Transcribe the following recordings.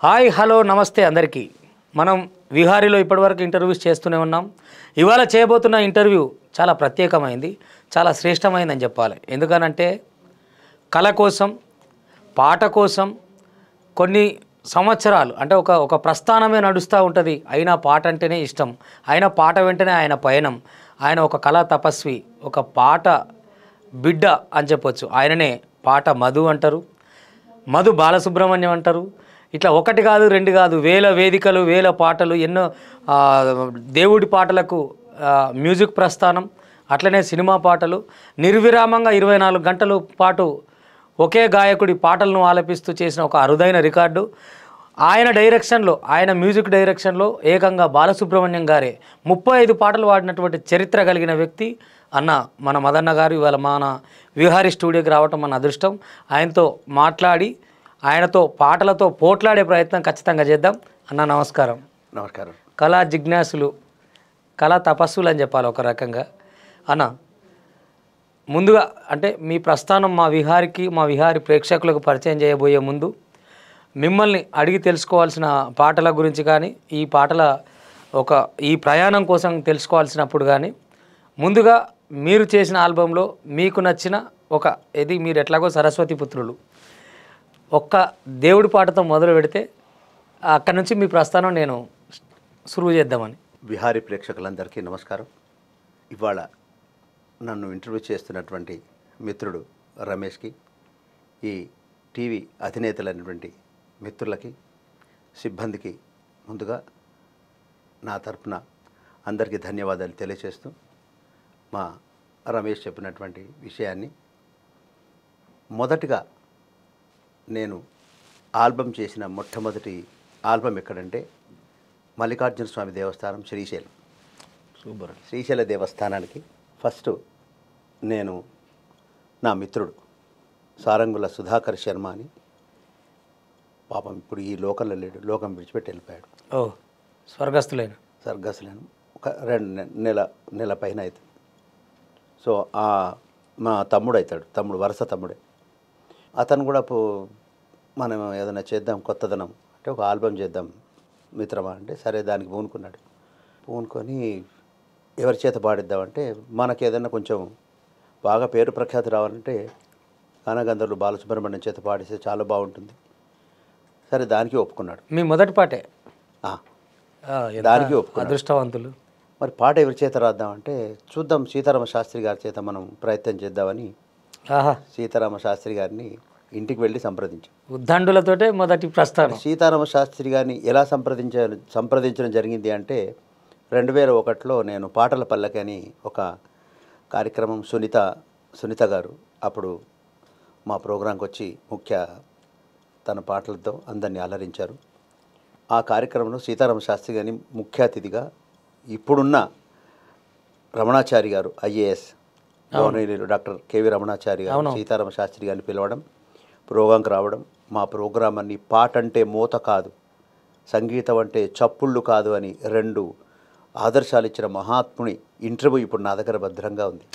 Hi hello నమస్తే అందరికీ. మనం విహారీలో ఇప్పటివరకు ఇంటర్వ్యూస్ చేస్తూనే ఉన్నాం. ఇవాళ చేయబోతున్న ఇంటర్వ్యూ చాలా ప్రత్యేకమైంది, చాలా శ్రేష్టమైందని చెప్పాలి. ఎందుకనంటే కళ కోసం, పాట కోసం కొన్ని సంవత్సరాలు అంటే ఒక ప్రస్థానమే నడుస్తూ ఉంటుంది. అయినా పాట అంటేనే ఇష్టం, అయినా పాట వెంటనే ఆయన పయనం. ఆయన ఒక కళా తపస్వి, ఒక పాట బిడ్డ అని చెప్పొచ్చు. ఆయననే పాట మధు అంటారు, మధు బాలసుబ్రహ్మణ్యం అంటారు. ఇట్లా ఒకటి కాదు రెండు కాదు, వేల వేదికలు, వేల పాటలు, ఎన్నో దేవుడి పాటలకు మ్యూజిక్ ప్రస్థానం, అట్లనే సినిమా పాటలు నిర్విరామంగా 24 గంటల పాటు ఒకే గాయకుడి పాటలను ఆలపిస్తూ చేసిన ఒక అరుదైన రికార్డు. ఆయన డైరెక్షన్లో, ఆయన మ్యూజిక్ డైరెక్షన్లో ఏకంగా బాలసుబ్రహ్మణ్యం గారే 35 పాటలు పాడినటువంటి చరిత్ర కలిగిన వ్యక్తి అన్న మన మదన్న గారు ఇవాళ మన విహారీ స్టూడియోకి రావటం మన అదృష్టం. ఆయనతో మాట్లాడి ఆయనతో పాటలతో పోట్లాడే ప్రయత్నం ఖచ్చితంగా చేద్దాం. అన్న నమస్కారం. నమస్కారం. కళా జిజ్ఞాసులు, కళా తపస్సులు అని చెప్పాలి ఒక రకంగా. అన్న ముందుగా అంటే మీ ప్రస్థానం మా విహారీ ప్రేక్షకులకు పరిచయం చేయబోయే ముందు మిమ్మల్ని అడిగి తెలుసుకోవాల్సిన పాటల గురించి కానీ, ఈ ప్రయాణం కోసం తెలుసుకోవాల్సినప్పుడు కానీ, ముందుగా మీరు చేసిన ఆల్బంలో మీకు నచ్చిన ఇది మీరు ఎట్లాగో సరస్వతి పుత్రులు ఒక్క దేవుడి పాటతో మొదలు పెడితే అక్కడి నుంచి మీ ప్రస్థానం నేను సురువు చేద్దామని. విహారీ ప్రేక్షకులందరికీ నమస్కారం. ఇవాళ నన్ను ఇంటర్వ్యూ చేస్తున్నటువంటి మిత్రుడు రమేష్కి, ఈ టీవీ అధినేతలైనటువంటి మిత్రులకి, సిబ్బందికి ముందుగా నా తరపున అందరికీ ధన్యవాదాలు తెలియజేస్తూ, మా రమేష్ చెప్పినటువంటి విషయాన్ని మొదటిగా నేను ఆల్బమ్ చేసిన మొట్టమొదటి ఆల్బమ్ ఎక్కడంటే మల్లికార్జున స్వామి దేవస్థానం, శ్రీశైలం. శ్రీశైల దేవస్థానానికి ఫస్ట్ నేను నా మిత్రుడు సారంగుల సుధాకర్ శర్మ అని, పాపం ఇప్పుడు ఈ లోకంలో లేడు, లోకం విడిచిపెట్టి వెళ్ళిపోయాడు. స్వర్గస్థులేను ఒక 2 నెల పైన అవుతుంది. సో మా తమ్ముడు అవుతాడు, వరుస తమ్ముడే. అతను కూడా మనం ఏదైనా చేద్దాం, కొత్తదనం అంటే ఒక ఆల్బమ్ చేద్దాం మిత్రమా అంటే సరే దానికి పూనుకొని ఎవరి చేత పాడిద్దామంటే, మనకి ఏదైనా కొంచెం బాగా పేరు ప్రఖ్యాతి రావాలంటే గానగంధర్వులు బాలసుబ్రహ్మణ్యం చేత పాడిస్తే చాలా బాగుంటుంది. సరే దానికి ఒప్పుకున్నాడు. మీ మొదటి పాటే దానికి ఒప్పుకున్నాడు. అదృష్టవంతులు. మరి పాట ఎవరి చేత రాద్దామంటే చూద్దాం, సీతారామ శాస్త్రి గారి చేత మనం ప్రయత్నం చేద్దామని సీతారామ శాస్త్రి గారిని ఇంటికి వెళ్ళి సంప్రదించాం. ఉద్దండులతోటే మొదటి ప్రస్థానం. సీతారామ శాస్త్రి గారిని ఎలా సంప్రదించడం జరిగింది అంటే 2001లో నేను పాటల పల్లకి అని ఒక కార్యక్రమం, సునీత గారు అప్పుడు మా ప్రోగ్రాంకి వచ్చి తన పాటలతో అందరినీ అలరించారు. ఆ కార్యక్రమంలో సీతారామ శాస్త్రి గారిని ముఖ్య అతిథిగా ఇప్పుడున్న రమణాచారి గారు, IAS governor doctor KV Ramanachari గారు సీతారామ శాస్త్రి గారిని పిలవడం, ప్రోగ్రాంకి రావడం. మా ప్రోగ్రాం అన్ని పాట అంటే మోత కాదు, సంగీతం అంటే చప్పుళ్ళు కాదు అని 2 ఆదర్శాలు ఇచ్చిన మహాత్ముని ఇంటర్వ్యూ ఇప్పుడు నా దగ్గర భద్రంగా ఉంది.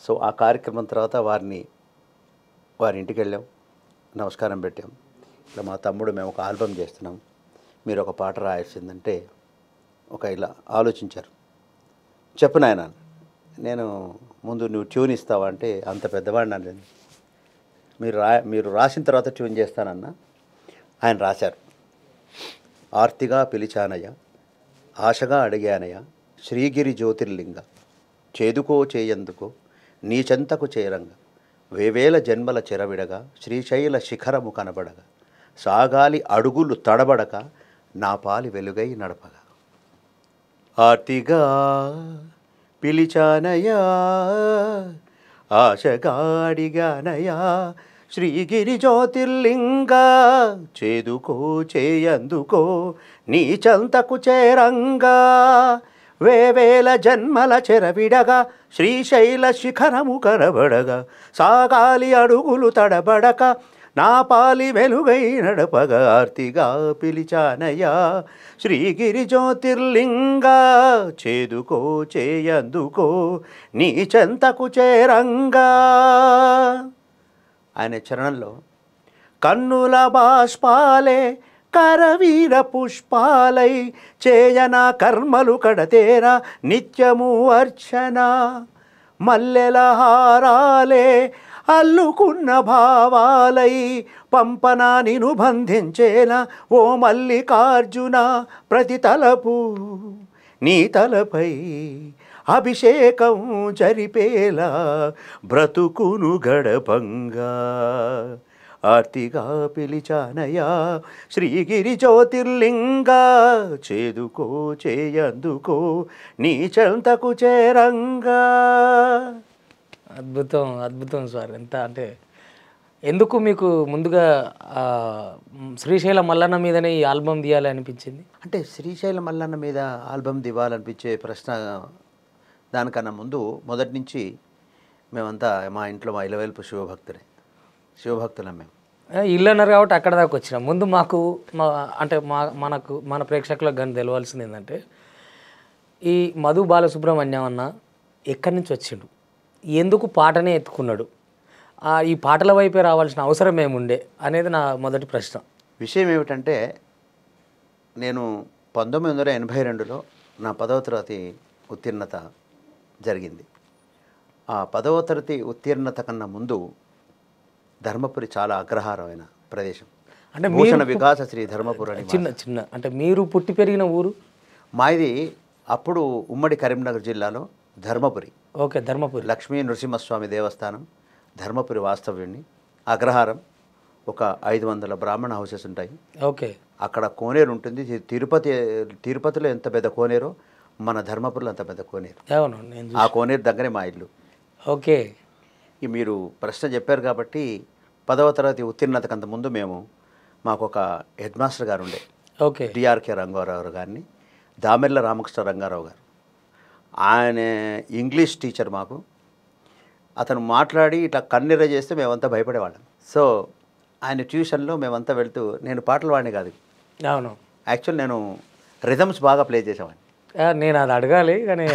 సో ఆ కార్యక్రమం తర్వాత వారి ఇంటికి వెళ్ళాం, నమస్కారం పెట్టాం. ఇలా మా తమ్ముడు మేము ఒక ఆల్బమ్ చేస్తున్నాం, మీరు ఒక పాట రాయాల్సిందంటే ఇలా ఆలోచించారు. చెప్పు నాయన, నేను ముందు నువ్వు ట్యూన్ ఇస్తావా అంటే అంత పెద్దవాడిని అని, మీరు రాసిన తర్వాత ట్యూన్ చేస్తానన్నా. ఆయన రాశారు. ఆర్తిగా పిలిచానయ్య, ఆశగా అడిగానయ్య, శ్రీగిరి జ్యోతిర్లింగ, చేదుకో చేయందుకో నీ చెంతకు చేరంగ, వేవేల జన్మల చెరవిడగా శ్రీశైల శిఖరము కనబడగా, సాగాలి అడుగులు తడబడక నా పాలి వెలుగై నడపగా. ఆర్తిగా పిలిచానయా, ఆశగాడిగానయా, శ్రీగిరి జ్యోతిర్లింగ, చేదుకో చేయందుకో నీ చంతకు చేరంగా, వేవేల జన్మల చెరవిడగా శ్రీశైల శిఖరము కనబడగా, సాగాలి అడుగులు తడబడక నా పాలి వెలుగై నడపగా. ఆర్తిగా పిలిచానయ్యా, శ్రీగిరి జ్యోతిర్లింగ, చేదుకో చేయందుకో నీ చెంతకు చేరంగా. ఆయన చరణంలో కన్నుల బాష్పాలే కరవీర పుష్పాలై చేయన కర్మలు కడతేరా నిత్యము అర్చన మల్లెల హారాలే అల్లుకున్న భావాలై పంపన నిను బంధించేలా ఓ మల్లికార్జున ప్రతి తలపు నీ తలపై అభిషేకం జరిపేలా బ్రతుకును గడపంగా ఆర్తిగా పిలిచానయా శ్రీగిరి జ్యోతిర్లింగా చేదుకో చేయందుకో నీ చెంతకు చేరంగా. అద్భుతం అద్భుతం సార్. ఎంత అంటే ఎందుకు మీకు ముందుగా శ్రీశైల మల్లన్న మీదనే ఈ ఆల్బమ్ తీయాలి అనిపించింది? అంటే శ్రీశైల మల్లన్న మీద ఆల్బమ్ దివాలనిపించే ప్రశ్న దానికన్నా ముందు మొదటి నుంచి మేమంతా మా ఇంట్లో మా ఇలవేల్పు శివభక్తులం మేము. ఇల్లు అన్నారు కాబట్టి అక్కడ దాకా వచ్చినాం. ముందు మాకు అంటే మన ప్రేక్షకులకు కానీ తెలవాల్సింది ఏంటంటే ఈ మధు బాలసుబ్రహ్మణ్యం అన్న ఎక్కడి నుంచి వచ్చిండు, ఎందుకు పాటనే ఎత్తుకున్నాడు, ఈ పాటల వైపే రావాల్సిన అవసరం ఏముండే అనేది నా మొదటి ప్రశ్న. విషయం ఏమిటంటే నేను 1982లో నా 10వ తరగతి ఉత్తీర్ణత జరిగింది. ఆ 10వ తరగతి ఉత్తీర్ణత కన్నా ముందు ధర్మపురి చాలా అగ్రహారమైన ప్రదేశం. అంటే భూషణ వికాస శ్రీ ధర్మపురి అని చిన్న అంటే మీరు పుట్టి పెరిగిన ఊరు మాది అప్పుడు ఉమ్మడి కరీంనగర్ జిల్లాలో ధర్మపురి. ఓకే, ధర్మపురి. లక్ష్మీ నృసింహస్వామి దేవస్థానం ధర్మపురి వాస్తవ్యుణ్ణి. అగ్రహారం ఒక 500 బ్రాహ్మణ హౌసెస్ ఉంటాయి. ఓకే, అక్కడ కోనేరు ఉంటుంది. తిరుపతిలో ఎంత పెద్ద కోనేరో మన ధర్మపురిలో అంత పెద్ద కోనేరు. అవును, ఆ కోనేరు దగ్గరే మా ఇల్లు. ఓకే, మీరు ప్రశ్న చెప్పారు కాబట్టి 10వ తరగతి ఉత్తీర్ణతకు అంత ముందు మాకు ఒక హెడ్ మాస్టర్ గారు ఉండే. ఓకే, డిఆర్కే రంగారావు గారిని, దామెర్ల రామకృష్ణ రంగారావు గారు. ఆయన ఇంగ్లీష్ టీచర్ మాకు. అతను మాట్లాడి ఇట్లా కన్నెర చేస్తే మేమంతా భయపడేవాళ్ళం. సో ఆయన ట్యూషన్లో మేమంతా వెళ్తూ, నేను పాటలు వాడిని కాదు, అవును, యాక్చువల్ నేను రిథమ్స్ బాగా ప్లే చేసేవాడిని. నేను అది అడగాలి కానీ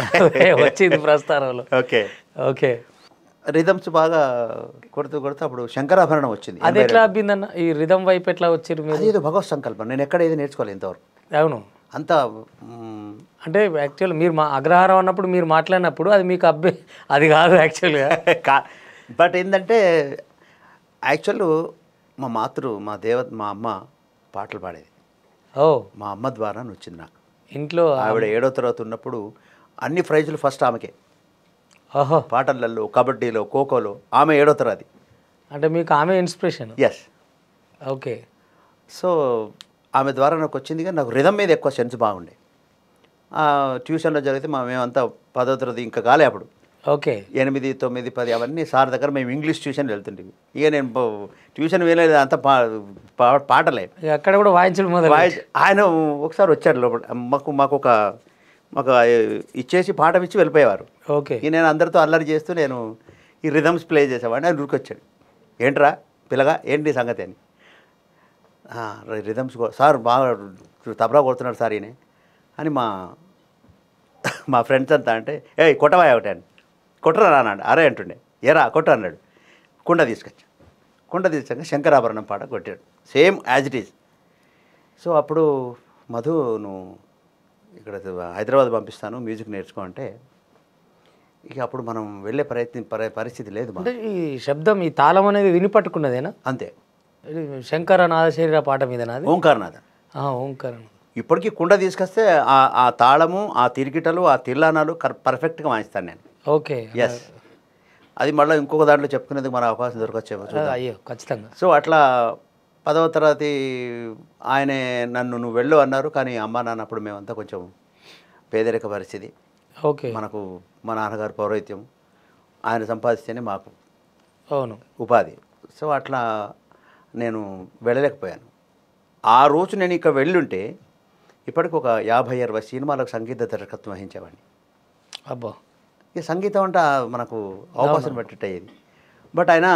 వచ్చింది ప్రస్తారంలో. ఓకే ఓకే, రిథమ్స్ బాగా కొడుతూ అప్పుడు శంకరాభరణం వచ్చింది. అది ఎట్లా అబ్బిందన్న ఈ రిథమ్ వైపు ఎట్లా వచ్చారు మీరు? అదేదో భగవత్ సంకల్పం. నేను ఎక్కడ ఏది నేర్చుకోవాలి ఇంతవరకు. అవును, అంతా అంటే యాక్చువల్ మీరు మా అగ్రహారం అన్నప్పుడు మీరు మాట్లాడినప్పుడు అది మీకు అది కాదు యాక్చువల్గా. బట్ ఏంటంటే యాక్చువల్ మా అమ్మ పాటలు పాడేది. ఓ, మా అమ్మ ద్వారా వచ్చింది నాకు. ఇంట్లో ఆవిడ 7వ తరగతి ఉన్నప్పుడు అన్ని ప్రైజులు ఫస్ట్ ఆమెకే. ఓహో, పాటలలో, కబడ్డీలో, ఖోఖోలో ఆమె 7వ తరగతి. అంటే మీకు ఆమె ఇన్స్పిరేషన్? ఎస్. ఓకే, సో ఆమె ద్వారా నాకు వచ్చింది. కానీ నాకు రిథమ్ మీద ఎక్కువ సెన్స్ బాగుండే. ట్యూషన్లో జరిగితే మేమంతా 10వ తరగతి ఇంకా కాలే అప్పుడు. ఓకే, 8, 9, 10 అవన్నీ సార్ దగ్గర మేము ఇంగ్లీష్ ట్యూషన్ వెళ్తుండేవి. ఇక నేను ట్యూషన్ వెళ్ళలేదు, అంతా పాటలే. అక్కడ కూడా వాయించడం మొదలు. ఆయన ఒకసారి వచ్చారు లోపల, మాకు ఇచ్చేసి పాఠం ఇచ్చి వెళ్ళిపోయేవారు. ఓకే, నేను అందరితో అల్లరి చేస్తూ నేను ఈ రిథమ్స్ ప్లే చేసేవాడిని. ఆయన ఉరికొచ్చాడు, ఏంట్రా పిల్లగా ఏంటి సంగతి అని. రిథమ్స్ సార్ బాగా తబలా కొడుతున్నాడు సార్ ఈయన అని మా ఫ్రెండ్స్ అంతా అంటే, కొట్టవా ఒకటి అని. కొట్టరా అన్నాడు. అరే అంటుండే. ఎరా కొట్టు అన్నాడు. కుండ తీసుకొచ్చాక శంకరాభరణం పాట కొట్టాడు, same as it is. So అప్పుడు మధు, నువ్వు ఇక్కడ హైదరాబాద్ పంపిస్తాను మ్యూజిక్ నేర్చుకో అంటే, ఇక అప్పుడు మనం వెళ్ళే పరిస్థితి లేదు. అంటే ఈ శబ్దం, ఈ తాళం అనేది విని పట్టుకున్నదేనా? అంతే. శంకర నాదశరీర పాట మీద నాది ఓంకారనాథ. ఓంకారం. ఇప్పటికీ కుండ తీసుకొస్తే ఆ తాళము, ఆ తిరిగిటలు, ఆ తిల్లానాలు పర్ఫెక్ట్గా వాయిస్తాను నేను. Okay, yes. అది మళ్ళీ ఇంకొక దాంట్లో చెప్పుకునేందుకు మన అవకాశం దొరకొచ్చేమో. అయ్యో, ఖచ్చితంగా. సో అట్లా 10వ తరగతి ఆయనే నువ్వు వెళ్ళు అన్నారు. కానీ అమ్మ నాన్న అప్పుడు మేమంతా కొంచెం పేదరిక పరిస్థితి. ఓకే, మనకు మా నాన్నగారు పౌరోహిత్యం, ఆయన సంపాదిస్తేనే మాకు అవును ఉపాధి. సో అట్లా నేను వెళ్ళలేకపోయాను. ఆ రోజు నేను ఇక్కడ వెళ్ళుంటే ఇప్పటికి ఒక 50-60 సినిమాలకు సంగీత దర్శకత్వం వహించేవాడిని. అబ్బా, ఇక సంగీతం అంటే మనకు అవకాశం పట్టేట అయ్యేది. బట్ ఆయన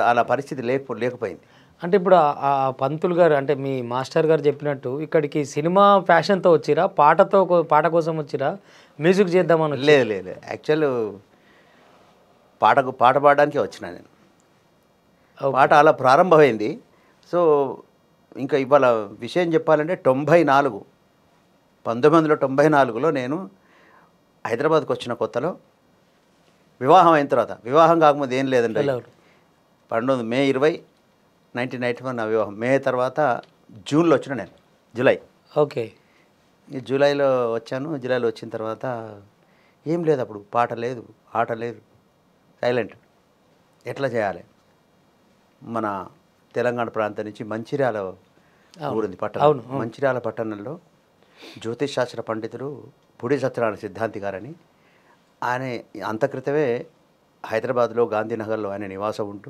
అలా పరిస్థితి లేకపోయింది. అంటే ఇప్పుడు ఆ పంతులు గారు, అంటే మీ మాస్టర్ గారు చెప్పినట్టు ఇక్కడికి సినిమా ప్యాషన్తో వచ్చిరా, పాట కోసం వచ్చిరా, మ్యూజిక్ చేద్దామని? లేదు, యాక్చువల్ పాట పాడడానికే వచ్చినా నేను. పాట అలా ప్రారంభమైంది. సో ఇంకా ఇవాళ విషయం చెప్పాలంటే 1994లో నేను హైదరాబాద్కి వచ్చిన కొత్తలో వివాహం అయిన తర్వాత, వివాహం కాకముందు ఏం లేదండి, 12 మే 20 1991 నా వివాహం. మే తర్వాత జూన్లో వచ్చిన నేను, జూలై. ఓకే. ఈ జూలైలో వచ్చాను. జూలైలో వచ్చిన తర్వాత ఏం లేదు, అప్పుడు పాట లేదు, ఆట లేదు, సైలెంట్. ఎట్లా చేయాలి? మన తెలంగాణ ప్రాంతం నుంచి మంచిర్యాల ఊరింది పట్టణం. మంచిర్యాల పట్టణంలో జ్యోతిష్ శాస్త్ర పండితుడు పుడి సత్యనారాయణ సిద్ధాంతి గారని, ఆయన అంతక్రితమే హైదరాబాద్లో గాంధీనగర్లో ఆయన నివాసం ఉంటూ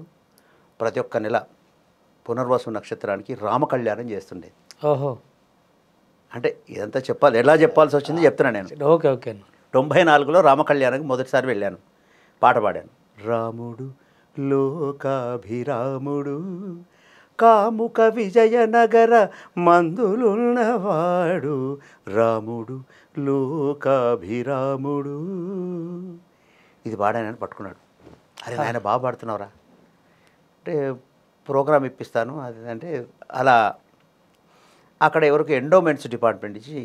ప్రతి ఒక్క నెల పునర్వసు నక్షత్రానికి రామ కళ్యాణం చేస్తుండే. ఓహో. అంటే ఇదంతా చెప్పాలి, ఎలా చెప్పాల్సి వచ్చింది చెప్తున్నా నేను. Okay okay. 94లో రామ కళ్యాణానికి మొదటిసారి వెళ్ళాను, పాట పాడాను. రాముడు లోకాభిరాముడు కాముక విజయనగర మందులున్నవాడు, రాముడు లోకాభిరాముడు. ఇది పాడానని పట్టుకున్నాడు. అరే ఆయన బాగా పాడుతున్నావురా అంటే ప్రోగ్రామ్ ఇప్పిస్తాను అది అంటే, అలా అక్కడ ఎవరికి ఎండోమెంట్స్ డిపార్ట్మెంట్ నుంచి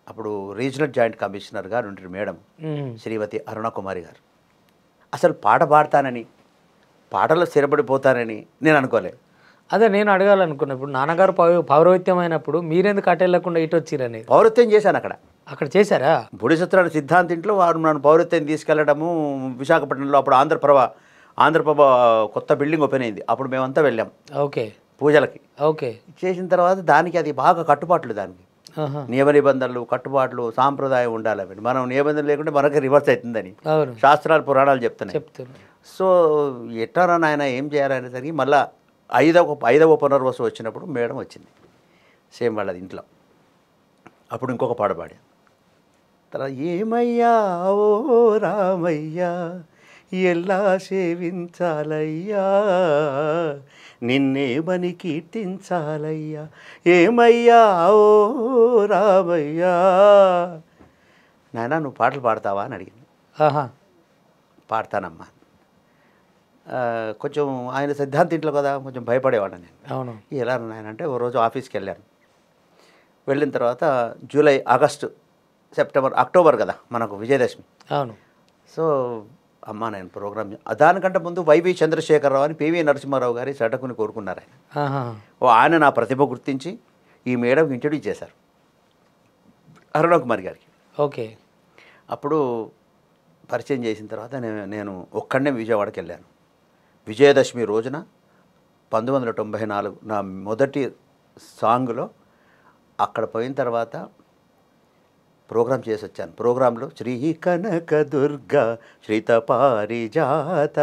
అప్పుడు రీజనల్ జాయింట్ కమిషనర్ గారు ఉంటారు మేడం, శ్రీమతి అరుణకుమారి గారు. అసలు పాట పాడతానని, పాటలో స్థిరపడిపోతానని నేను అనుకోలేదు. అదే నేను అడగాలనుకున్నా, ఇప్పుడు నాన్నగారు పౌరోహిత్యం అయినప్పుడు మీరెందుకు అటు వెళ్ళకుండా ఇటు వచ్చిరని. పౌరత్వం చేశాను అక్కడ చేశారా? బుడి సత్యనారాయణ సిద్ధాంతింట్లో వారు నన్ను పౌరత్వం తీసుకెళ్లడము. విశాఖపట్నంలో అప్పుడు ఆంధ్రప్రభ కొత్త బిల్డింగ్ ఓపెన్ అయింది, అప్పుడు మేమంతా వెళ్ళాం. ఓకే. పూజలకి. ఓకే. చేసిన తర్వాత దానికి అది బాగా కట్టుబాట్లు, దానికి నియమ నిబంధనలు, కట్టుబాట్లు, సాంప్రదాయం ఉండాలి. అవి మనం నిబంధనలు లేకుంటే మనకి రివర్స్ అవుతుందని శాస్త్రాలు పురాణాలు చెప్తున్నాయి. సో ఎట్టారా నాయన ఏం చేయాలనేసరికి మళ్ళీ ఐదవ పునర్వసు వచ్చినప్పుడు మేడం వచ్చింది, సేమ్ వాళ్ళది ఇంట్లో. అప్పుడు ఇంకొక పాట పాడా. తర్వాత ఏమయ్యా ఓ రామయ్యా ఎలా సేవించాలయ్యా, నిన్నేమని కీర్తించాలయ్యా, ఏమయ్యా ఓ రామయ్యా. నాయన నువ్వు పాటలు పాడతావా అని అడిగింది. పాడతానమ్మా. కొంచెం ఆయన సిద్ధాంతి ఇంట్లో కదా, కొంచెం భయపడేవాడు నేను. అవును. ఎలా నాయన అంటే ఓ రోజు ఆఫీస్కి వెళ్ళాను. వెళ్ళిన తర్వాత జూలై, ఆగస్టు, సెప్టెంబర్, అక్టోబర్ కదా మనకు విజయదశమి. అవును. సో అమ్మ నేను ప్రోగ్రామ్, దానికంటే ముందు వైవి చంద్రశేఖరరావు అని పివి నరసింహారావు గారి చటకుని కోరుకున్నారు ఆయన. ఆయన నా ప్రతిభ గుర్తించి ఈ మేడంకి ఇంట్రడ్యూస్ చేశారు, అరుణకుమారి గారికి. ఓకే. అప్పుడు పరిచయం చేసిన తర్వాత నేను ఒక్కడనే విజయవాడకి వెళ్ళాను. విజయదశమి రోజున 1994 నా మొదటి సాంగ్లో అక్కడ పోయిన తర్వాత ప్రోగ్రాం చేసి వచ్చాను. ప్రోగ్రాంలో శ్రీ కనక దుర్గ శ్రిత పారిజాత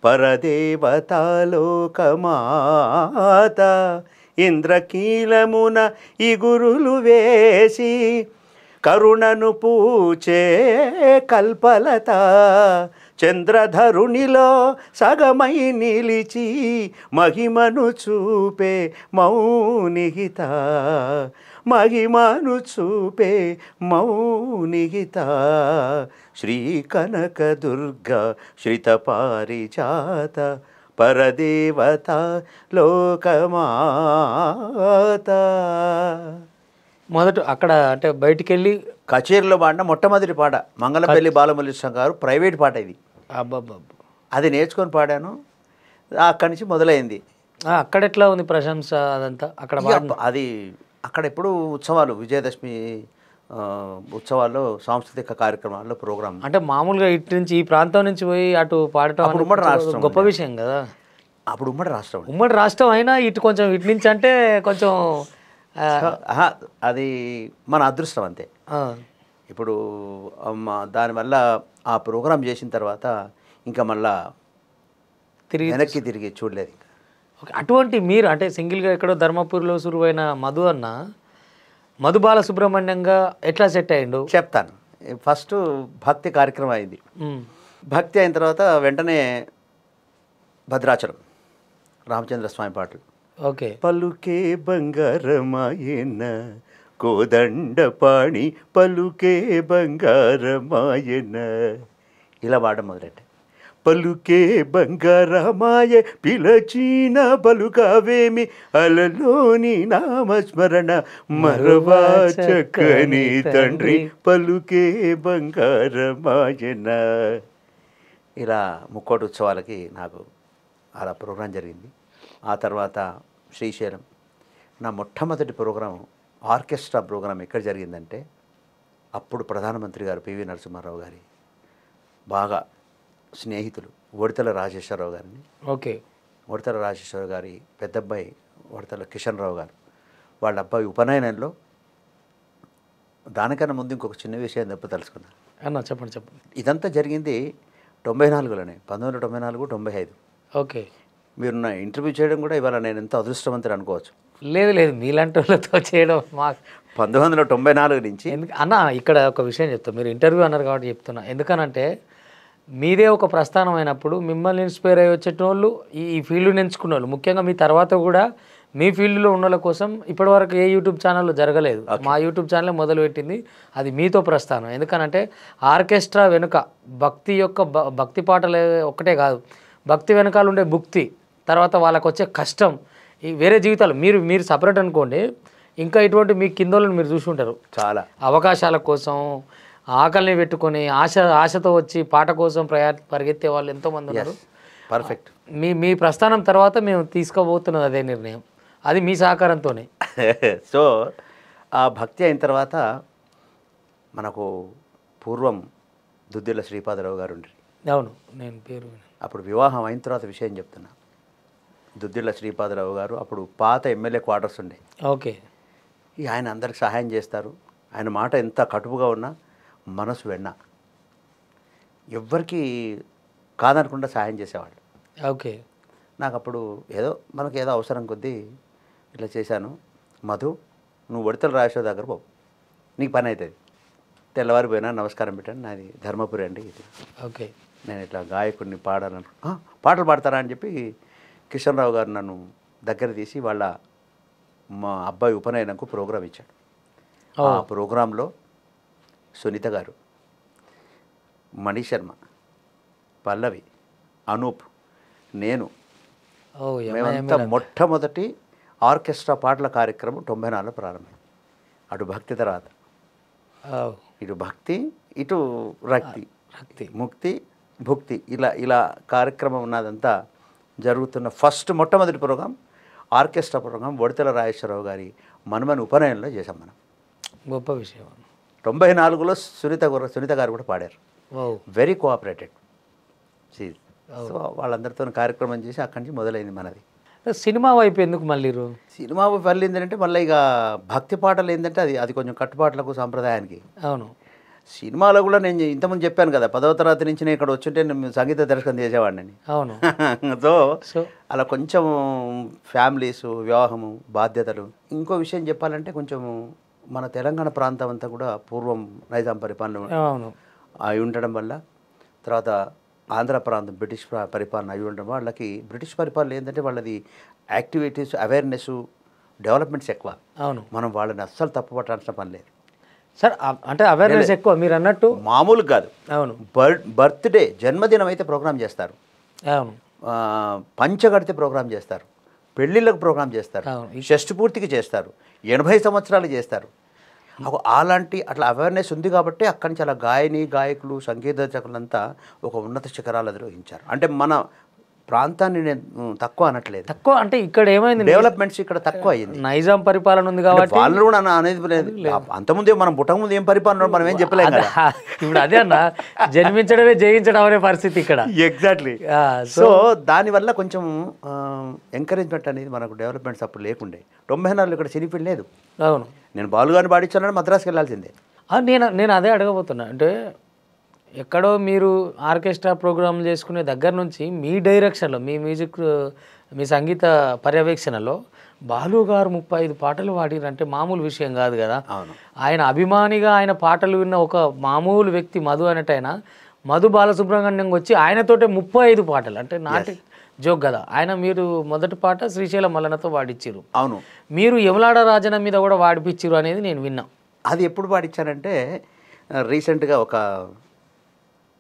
పరదేవతాలోకమాత ఇంద్రకీలమున ఈ గురులు వేసి కరుణను పూచే కల్పలత చంద్రధరునిలో సగమై నిలిచి మహిమను చూపే మౌనిహిత, మహిమను చూపే మౌనిహిత, శ్రీ కనక దుర్గ శ్రిత పారిజాత పరదేవత లోకమాత. మొదట అక్కడ అంటే బయటికి వెళ్ళి కచేరీలో పాడిన మొట్టమొదటి పాట మంగళపల్లి బాలమురళీకృష్ణ గారు ప్రైవేట్ పాట ఇది. అబ్బాబ్బా. అది నేర్చుకొని పాడాను. అక్కడి నుంచి మొదలైంది. అక్కడ ఎట్లా ఉంది ప్రశంస అదంతా? అక్కడ అది అక్కడ ఎప్పుడు ఉత్సవాలు, విజయదశమి ఉత్సవాల్లో, సాంస్కృతిక కార్యక్రమాల్లో ప్రోగ్రాం. అంటే మామూలుగా ఇటు నుంచి ఈ ప్రాంతం నుంచి పోయి అటు పాడటం ఉమ్మడి రాష్ట్రం, గొప్ప విషయం కదా. అప్పుడు ఉమ్మడి రాష్ట్రం అయినా ఇటు కొంచెం ఇటు నుంచి అంటే కొంచెం అది మన అదృష్టం అంతే. ఇప్పుడు దానివల్ల ఆ ప్రోగ్రాం చేసిన తర్వాత ఇంకా మళ్ళా వెనక్కి తిరిగి చూడలేదు. ఓకే. అటువంటి మీరు అంటే సింగిల్గా ఎక్కడో ధర్మపూర్లో సురువైన మధు అన్న మధు బాలసుబ్రహ్మణ్యంగా ఎట్లా సెట్ అయ్యిండు చెప్తాను. ఫస్ట్ భక్తి కార్యక్రమం అయింది. భక్తి అయిన తర్వాత వెంటనే భద్రాచలం రామచంద్ర స్వామి పాటలు. ఓకే. పలుకే బంగారమాయన కోదండ పాణి పలుకే బంగారమాయన ఇలా పాడడం మొదలెట్టే. పలుకే బంగారమాయ పిలచిన పలుకావేమి అలలోని నామస్మరణ మరవా చక్కని తండ్రి పలుకే బంగారమాయన. ఇలా ముక్కోటి ఉత్సవాలకి నాకు అలా ప్రోగ్రాం జరిగింది. ఆ తర్వాత శ్రీశైలం. నా మొట్టమొదటి ప్రోగ్రాం ఆర్కెస్ట్రా ప్రోగ్రాం ఎక్కడ జరిగిందంటే అప్పుడు ప్రధానమంత్రి గారు పివి నరసింహారావు గారి బాగా స్నేహితులు ఉడతల రాజేశ్వరరావు గారిని, ఓకే, ఉడతల రాజేశ్వరరావు గారి పెద్దబ్బాయి ఉడతల కిషన్ రావు గారు వాళ్ళ అబ్బాయి ఉపనయనంలో. దానికన్నా ముందు ఇంకొక చిన్న విషయం తప్ప తెలుసుకున్నాను అన్న. చెప్పండి. ఇదంతా జరిగింది 94లోనే, 1994, 95. ఓకే. మీరు నా ఇంటర్వ్యూ చేయడం కూడా ఇవాళ నేను ఎంతో అదృష్టవంతుడు అనుకోవచ్చు. లేదు మీలాంటి వాళ్ళతో చేయడం మా 1994 నుంచి. అన్న ఇక్కడ ఒక విషయం చెప్తాను, మీరు ఇంటర్వ్యూ అన్నారు కాబట్టి చెప్తున్నా. ఎందుకనంటే మీదే ఒక ప్రస్థానం అయినప్పుడు మిమ్మల్ని ఇన్స్పైర్ అయ్యి వచ్చేటోళ్ళు ఈ ఫీల్డ్ని ఎంచుకున్న వాళ్ళు, ముఖ్యంగా మీ తర్వాత కూడా మీ ఫీల్డ్లో ఉన్న వాళ్ళ కోసం ఇప్పటివరకు ఏ యూట్యూబ్ ఛానల్లో జరగలేదు. మా యూట్యూబ్ ఛానల్ మొదలుపెట్టింది అది మీతో ప్రస్థానం. ఎందుకనంటే ఆర్కెస్ట్రా వెనుక భక్తి యొక్క భక్తి పాటలు ఒక్కటే కాదు, భక్తి వెనకాల ఉండే భుక్తి, తర్వాత వాళ్ళకు వచ్చే కష్టం, ఈ వేరే జీవితాలు. మీరు సపరేట్ అనుకోండి, ఇంకా ఇటువంటి మీ కిందోళ్ళని మీరు చూసి ఉంటారు. చాలా అవకాశాల కోసం ఆకలిని పెట్టుకొని ఆశతో వచ్చి పాట కోసం పరిగెత్తే వాళ్ళు ఎంతోమంది ఉన్నారు. పర్ఫెక్ట్. మీ ప్రస్థానం తర్వాత మేము తీసుకోబోతున్నది అదే నిర్ణయం, అది మీ సహకారంతోనే. సో ఆ భక్తి అయిన తర్వాత మనకు పూర్వం దుద్దిళ్ళ శ్రీపాదరావు గారు ఉండ్రి. అవును, నేను పేరు అప్పుడు వివాహం అయిన తర్వాత విషయం చెప్తున్నా. దుద్దిళ్ళ శ్రీపాదరావు గారు అప్పుడు పాత ఎమ్మెల్యే క్వార్టర్స్ ఉండే. ఓకే. ఆయన అందరికి సహాయం చేస్తారు. ఆయన మాట ఎంత కటువుగా ఉన్నా మనసు వెన్న, ఎవ్వరికి కాదనకుండా సహాయం చేసేవాళ్ళు. ఓకే. నాకు అప్పుడు మనకు ఏదో అవసరం కొద్దీ ఇట్లా చేశాను. మధు, నువ్వు ఉడతల రాజేశ్వర దగ్గర పో, నీకు పని అవుతుంది. తెల్లవారిపోయినా నమస్కారం పెట్టాను, నాది ధర్మపురి అండి ఇది. ఓకే. నేను ఇట్లా గాయకుడిని పాటలు పాడతారా అని చెప్పి కిషన్ రావు గారు నన్ను దగ్గర తీసి మా అబ్బాయి ఉపనయనంకు ప్రోగ్రాం ఇచ్చాడు. ఆ ప్రోగ్రాంలో సునీత గారు, మణిశర్మ, పల్లవి, అనూప్, నేను, మేమంతా మొట్టమొదటి ఆర్కెస్ట్రా పాటల కార్యక్రమం 94లో ప్రారంభం. అటు భక్తి తర్వాత ఇటు భక్తి, ఇటు రక్తి, ముక్తి, భుక్తి, ఇలా కార్యక్రమం ఉన్నదంతా జరుగుతున్న మొట్టమొదటి programme orchestra programme Udathala Rajeswara Rao గారి మనమని ఉపనయనంలో చేసాం మనం. గొప్ప విషయం. 94లో సునీత గారు కూడా పాడారు. Very cooperated. సో వాళ్ళందరితో కార్యక్రమం చేసి అక్కడి నుంచి మొదలైంది మనది. సినిమా వైపు ఎందుకు మళ్ళీ? సినిమా వైపు ఏంటంటే మళ్ళీ ఇక భక్తి పాటలు ఏంటంటే అది కొంచెం కట్టుబాట్లకు సాంప్రదాయానికి. అవును. సినిమాలో కూడా నేను ఇంతకుముందు చెప్పాను కదా, 10వ తరగతి నుంచి నేను ఇక్కడ వచ్చుంటే నేను సంగీత దర్శకం చేసేవాడిని. అవును. సో అలా కొంచెం ఫ్యామిలీస్, వివాహము, బాధ్యతలు. ఇంకో విషయం చెప్పాలంటే కొంచెం మన తెలంగాణ ప్రాంతం అంతా కూడా పూర్వం నైజాం పరిపాలన అయి ఉండడం వల్ల, తర్వాత ఆంధ్ర ప్రాంతం బ్రిటిష్ పరిపాలన అయి ఉండడం వాళ్ళకి బ్రిటిష్ పరిపాలన ఏంటంటే వాళ్ళది యాక్టివిటీస్, అవేర్నెస్, డెవలప్మెంట్స్ ఎక్కువ. అవును. మనం వాళ్ళని అస్సలు తప్పుపట్టాల్సిన పని లేదు సార్. అంటే అవేర్నెస్ ఎక్కువ మీరు అన్నట్టు, మామూలు కాదు. అవును. బర్త్డే, జన్మదినం అయితే ప్రోగ్రామ్ చేస్తారు, అవును. పంచగడితే ప్రోగ్రామ్ చేస్తారు, పెళ్ళిళ్ళకు ప్రోగ్రామ్ చేస్తారు, షష్ఠి పూర్తికి చేస్తారు, 80 సంవత్సరాలు చేస్తారు. అట్లా అవేర్నెస్ ఉంది కాబట్టి అక్కడి నుంచి అలా గాయకులు, సంగీత దర్శకులంతా ఒక ఉన్నత శిఖరాలు అధిరోహించారు. అంటే మన ప్రాంతాన్ని నేను తక్కువ అనట్లేదు. తక్కువ అంటే ఇక్కడ ఏమైంది, డెవలప్మెంట్స్ ఇక్కడ తక్కువ అయ్యింది. నైజాం పరిపాలన ఉంది కాబట్టి వాళ్ళు కూడా అనేది లేదు. అంతకుముందే మనం పుట్టక ముందు ఏం పరిపాలన మనం ఏం చెప్పలేము కదా. ఇప్పుడు అదే అన్న, జన్మించడమే జయించడం అనే పరిస్థితి ఇక్కడ. ఎగ్జాక్ట్లీ. సో దానివల్ల కొంచెం ఎంకరేజ్మెంట్ అనేది మనకు డెవలప్మెంట్స్ అప్పుడు లేకుండే. 94లో ఇక్కడ సినీ లేదు. అవును. నేను బాలుగారిని పాడించాలని మద్రాసుకి వెళ్ళాల్సిందే. నేను అదే అడగబోతున్నా. అంటే ఎక్కడో మీరు ఆర్కెస్ట్రా ప్రోగ్రాంలు చేసుకునే దగ్గర నుంచి మీ డైరెక్షన్లో, మీ మ్యూజిక్, మీ సంగీత పర్యవేక్షణలో బాలు గారు 35 పాటలు పాడిరంటే మామూలు విషయం కాదు కదా. ఆయన అభిమానిగా ఆయన పాటలు విన్న ఒక మామూలు వ్యక్తి మధు అనేటైనా, మధు బాలసుబ్రహ్మణ్యం వచ్చి ఆయనతోటే 35 పాటలు అంటే నాటి జోక్ కదా. మీరు మొదటి పాట శ్రీశైలం మల్లనతో వాడిచ్చిరు. అవును. మీరు యమలాడ రాజన మీద కూడా వాడిపించిరు అనేది నేను విన్నా. అది ఎప్పుడు పాడించారంటే రీసెంట్గా ఒక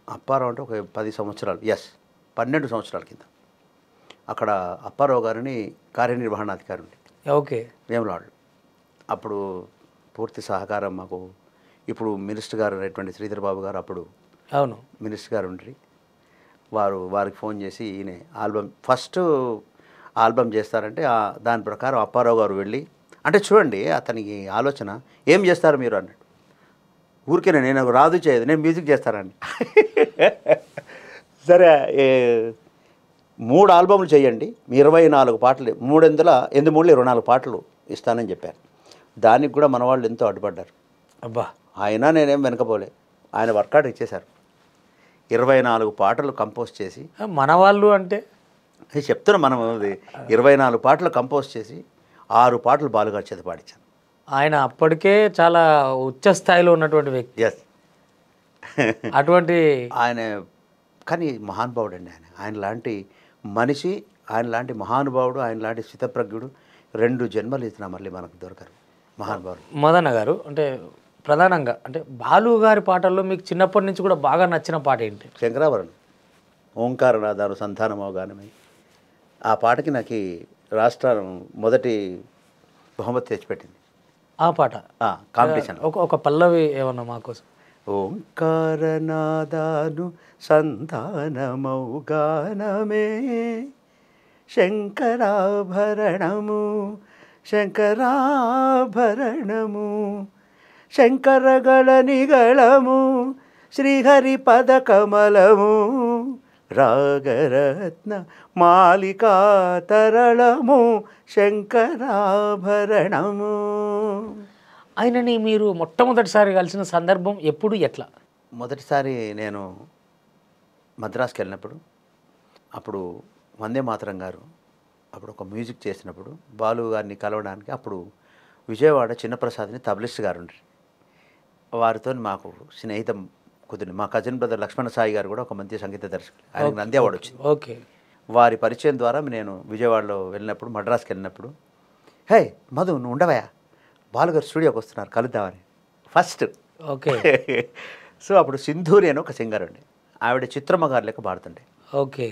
అప్పారావు అంటే ఒక 10 సంవత్సరాలు, 12 సంవత్సరాల కింద. అక్కడ అప్పారావు గారిని కార్యనిర్వహణాధికారి ఉండే ఓకే. వేములవాడలో. అప్పుడు పూర్తి సహకారం మాకు. ఇప్పుడు మినిస్టర్ గారు అయినటువంటి శ్రీధర్ బాబు గారు అప్పుడు అవును మినిస్టర్ గారు ఉండ్రి. వారికి ఫోన్ చేసి ఈయన ఫస్ట్ ఆల్బమ్ చేస్తారంటే దాని ప్రకారం అప్పారావు గారు వెళ్ళి, అంటే చూడండి అతనికి ఆలోచన, ఏం చేస్తారు మీరు అన్నాడు. ఊరికే నేను రాదు చేయదు, నేను మ్యూజిక్ చేస్తానండి. సరే 3 ఆల్బమ్లు చేయండి, మీ 24 పాటలు 24 పాటలు ఇస్తానని చెప్పారు. దానికి కూడా మన వాళ్ళు ఎంతో అడ్డుపడ్డారు. అబ్బా. ఆయన నేనేం వెనకపోలే, ఆయన వర్కౌట్ ఇచ్చేశారు. 24 పాటలు కంపోజ్ చేసి, మన వాళ్ళు అంటే చెప్తున్నా మనం 24 పాటలు కంపోజ్ చేసి 6 పాటలు బాలుగారి చేత పాడించాను. ఆయన అప్పటికే చాలా ఉచ్చ స్థాయిలో ఉన్నటువంటి వ్యక్తి. ఎస్. అటువంటి ఆయన కానీ మహానుభావుడు అండి. ఆయన లాంటి మనిషి, ఆయన లాంటి మహానుభావుడు, ఆయన లాంటి స్థితప్రజ్ఞుడు 2 జన్మలు ఇచ్చినా మళ్ళీ మనకు దొరకరు మహానుభావుడు. మదన్న గారు అంటే ప్రధానంగా అంటే బాలు గారి పాటల్లో మీకు చిన్నప్పటి నుంచి కూడా బాగా నచ్చిన పాట ఏంటి? శంకరాభరణం, ఓంకారనాదాలు సంతానమో గానమై. ఆ పాటకి నాకు రాష్ట్ర మొదటి బహుమతి తెచ్చిపెట్టింది ఆ పాట. కాంపిటీషన్. ఒక పల్లవి ఏమన్నా మాకోసం. ఓంకారనాదాను సంతానమౌ గానమే శంకరాభరణము శంకరాభరణము శంకరగళనిగళము శ్రీహరి పదకమలము రాగరత్న మాలికా తరళము శంకరాభరణము. ఆయనని మీరు మొట్టమొదటిసారి కలిసిన సందర్భం ఎప్పుడు, ఎట్లా? మొదటిసారి నేను మద్రాసుకి వెళ్ళినప్పుడు, అప్పుడు వందే మాతరం గారు అప్పుడు ఒక మ్యూజిక్ చేసినప్పుడు బాలు గారిని కలవడానికి అప్పుడు విజయవాడ చిన్నప్రసాద్ని తబలిస్ట్ గారు ఉండ్రి. వారితో మాకు స్నేహితం కుదిరింది. మా కజిన్ బ్రదర్ లక్ష్మణ సాయి గారు కూడా ఒక మంచి సంగీత దర్శకులు, ఆయనకు నంది అవార్డు వచ్చింది. ఓకే. వారి పరిచయం ద్వారా నేను విజయవాడలో వెళ్ళినప్పుడు, మద్రాసుకి వెళ్ళినప్పుడు, హే మధు నువ్వు ఉండవయా, బాలుగారు స్టూడియోకి వస్తున్నారు కలుద్దామని ఫస్ట్. ఓకే. సో అప్పుడు సింధూరి అని ఒక సింగర్ ఉండే, ఆవిడ చిత్రమ్మ గారు లెక్క పాడుతుండే. ఓకే.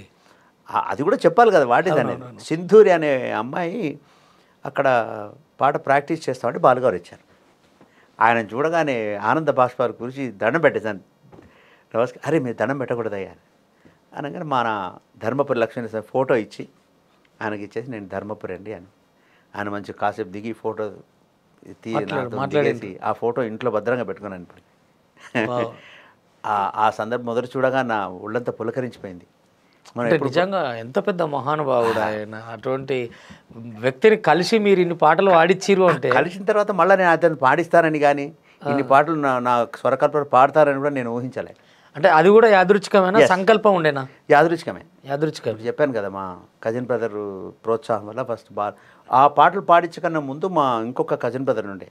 అది కూడా చెప్పాలి కదా వాటిదని. సింధూరి అనే అమ్మాయి అక్కడ పాట ప్రాక్టీస్ చేస్తామంటే బాలుగారు వచ్చారు. ఆయన చూడగానే ఆనంద బాష్పాలు గురించి దండం పెట్టేశాను. నమస్కారం, అరే మీరు దండం పెట్టకూడదయ్యా అనగానే మన ధర్మపురి లక్ష్మణ ఫోటో ఇచ్చి ఆయనకి ఇచ్చేసి, నేను ధర్మపురి అండి అని. ఆయన మంచి కాసేపు దిగి ఫోటో తీసి ఆ ఫోటో ఇంట్లో భద్రంగా పెట్టుకున్నాను ఇప్పుడు. ఆ సందర్భం మొదటి చూడగా నా ఒళ్ళంతా పులకరించిపోయింది. నిజంగా ఎంత పెద్ద మహానుభావుడు ఆయన. అటువంటి వ్యక్తిని కలిసి మీరు ఇన్ని పాటలు పాడిచ్చిరు అంటే, కలిసిన తర్వాత మళ్ళీ నేను అతను పాడిస్తానని కానీ ఇన్ని పాటలు నా స్వరకల్పన పాడతారని కూడా నేను ఊహించలే. అంటే అది కూడా యాదృచ్ఛికమైన సంకల్పం ఉండేనా? యాదృచ్ఛికమే. చెప్పాను కదా, మా కజిన్ బ్రదర్ ప్రోత్సాహం వల్ల ఫస్ట్ ఆ పాటలు పాడించకన్నా ముందు మా ఇంకొక కజిన్ బ్రదర్ ఉండే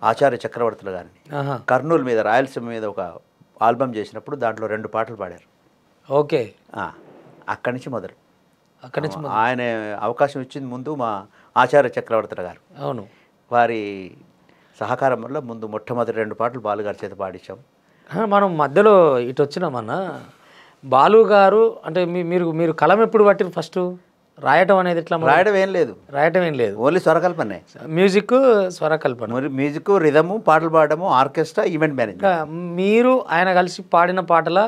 ఆచార్య చక్రవర్తులు గారిని కర్నూలు మీద, రాయలసీమ మీద ఒక ఆల్బమ్ చేసినప్పుడు దాంట్లో 2 పాటలు పాడారు. ఓకే. అక్కడి నుంచి మొదలు. ఆయన అవకాశం ఇచ్చింది ముందు మా ఆచార్య చక్రవర్తులు గారు. అవును. వారి సహకారం వల్ల ముందు మొట్టమొదటి 2 పాటలు బాలుగారి చేత పాడించాం. మనం మధ్యలో ఇటు వచ్చినామన్న బాలు గారు అంటే మీరు కలం ఎప్పుడు పట్టిరు? ఫస్ట్ రాయటం అనేది ఎట్లా? రాయడం ఏం లేదు, ఓన్లీ స్వరకల్పనే. మ్యూజిక్, స్వరకల్పన, మ్యూజిక్, రిథము, పాటలు పాడము, ఆర్కెస్ట్రా, ఈవెంట్ మేనేజ్మెంట్. మీరు ఆయన కలిసి పాడిన పాటల,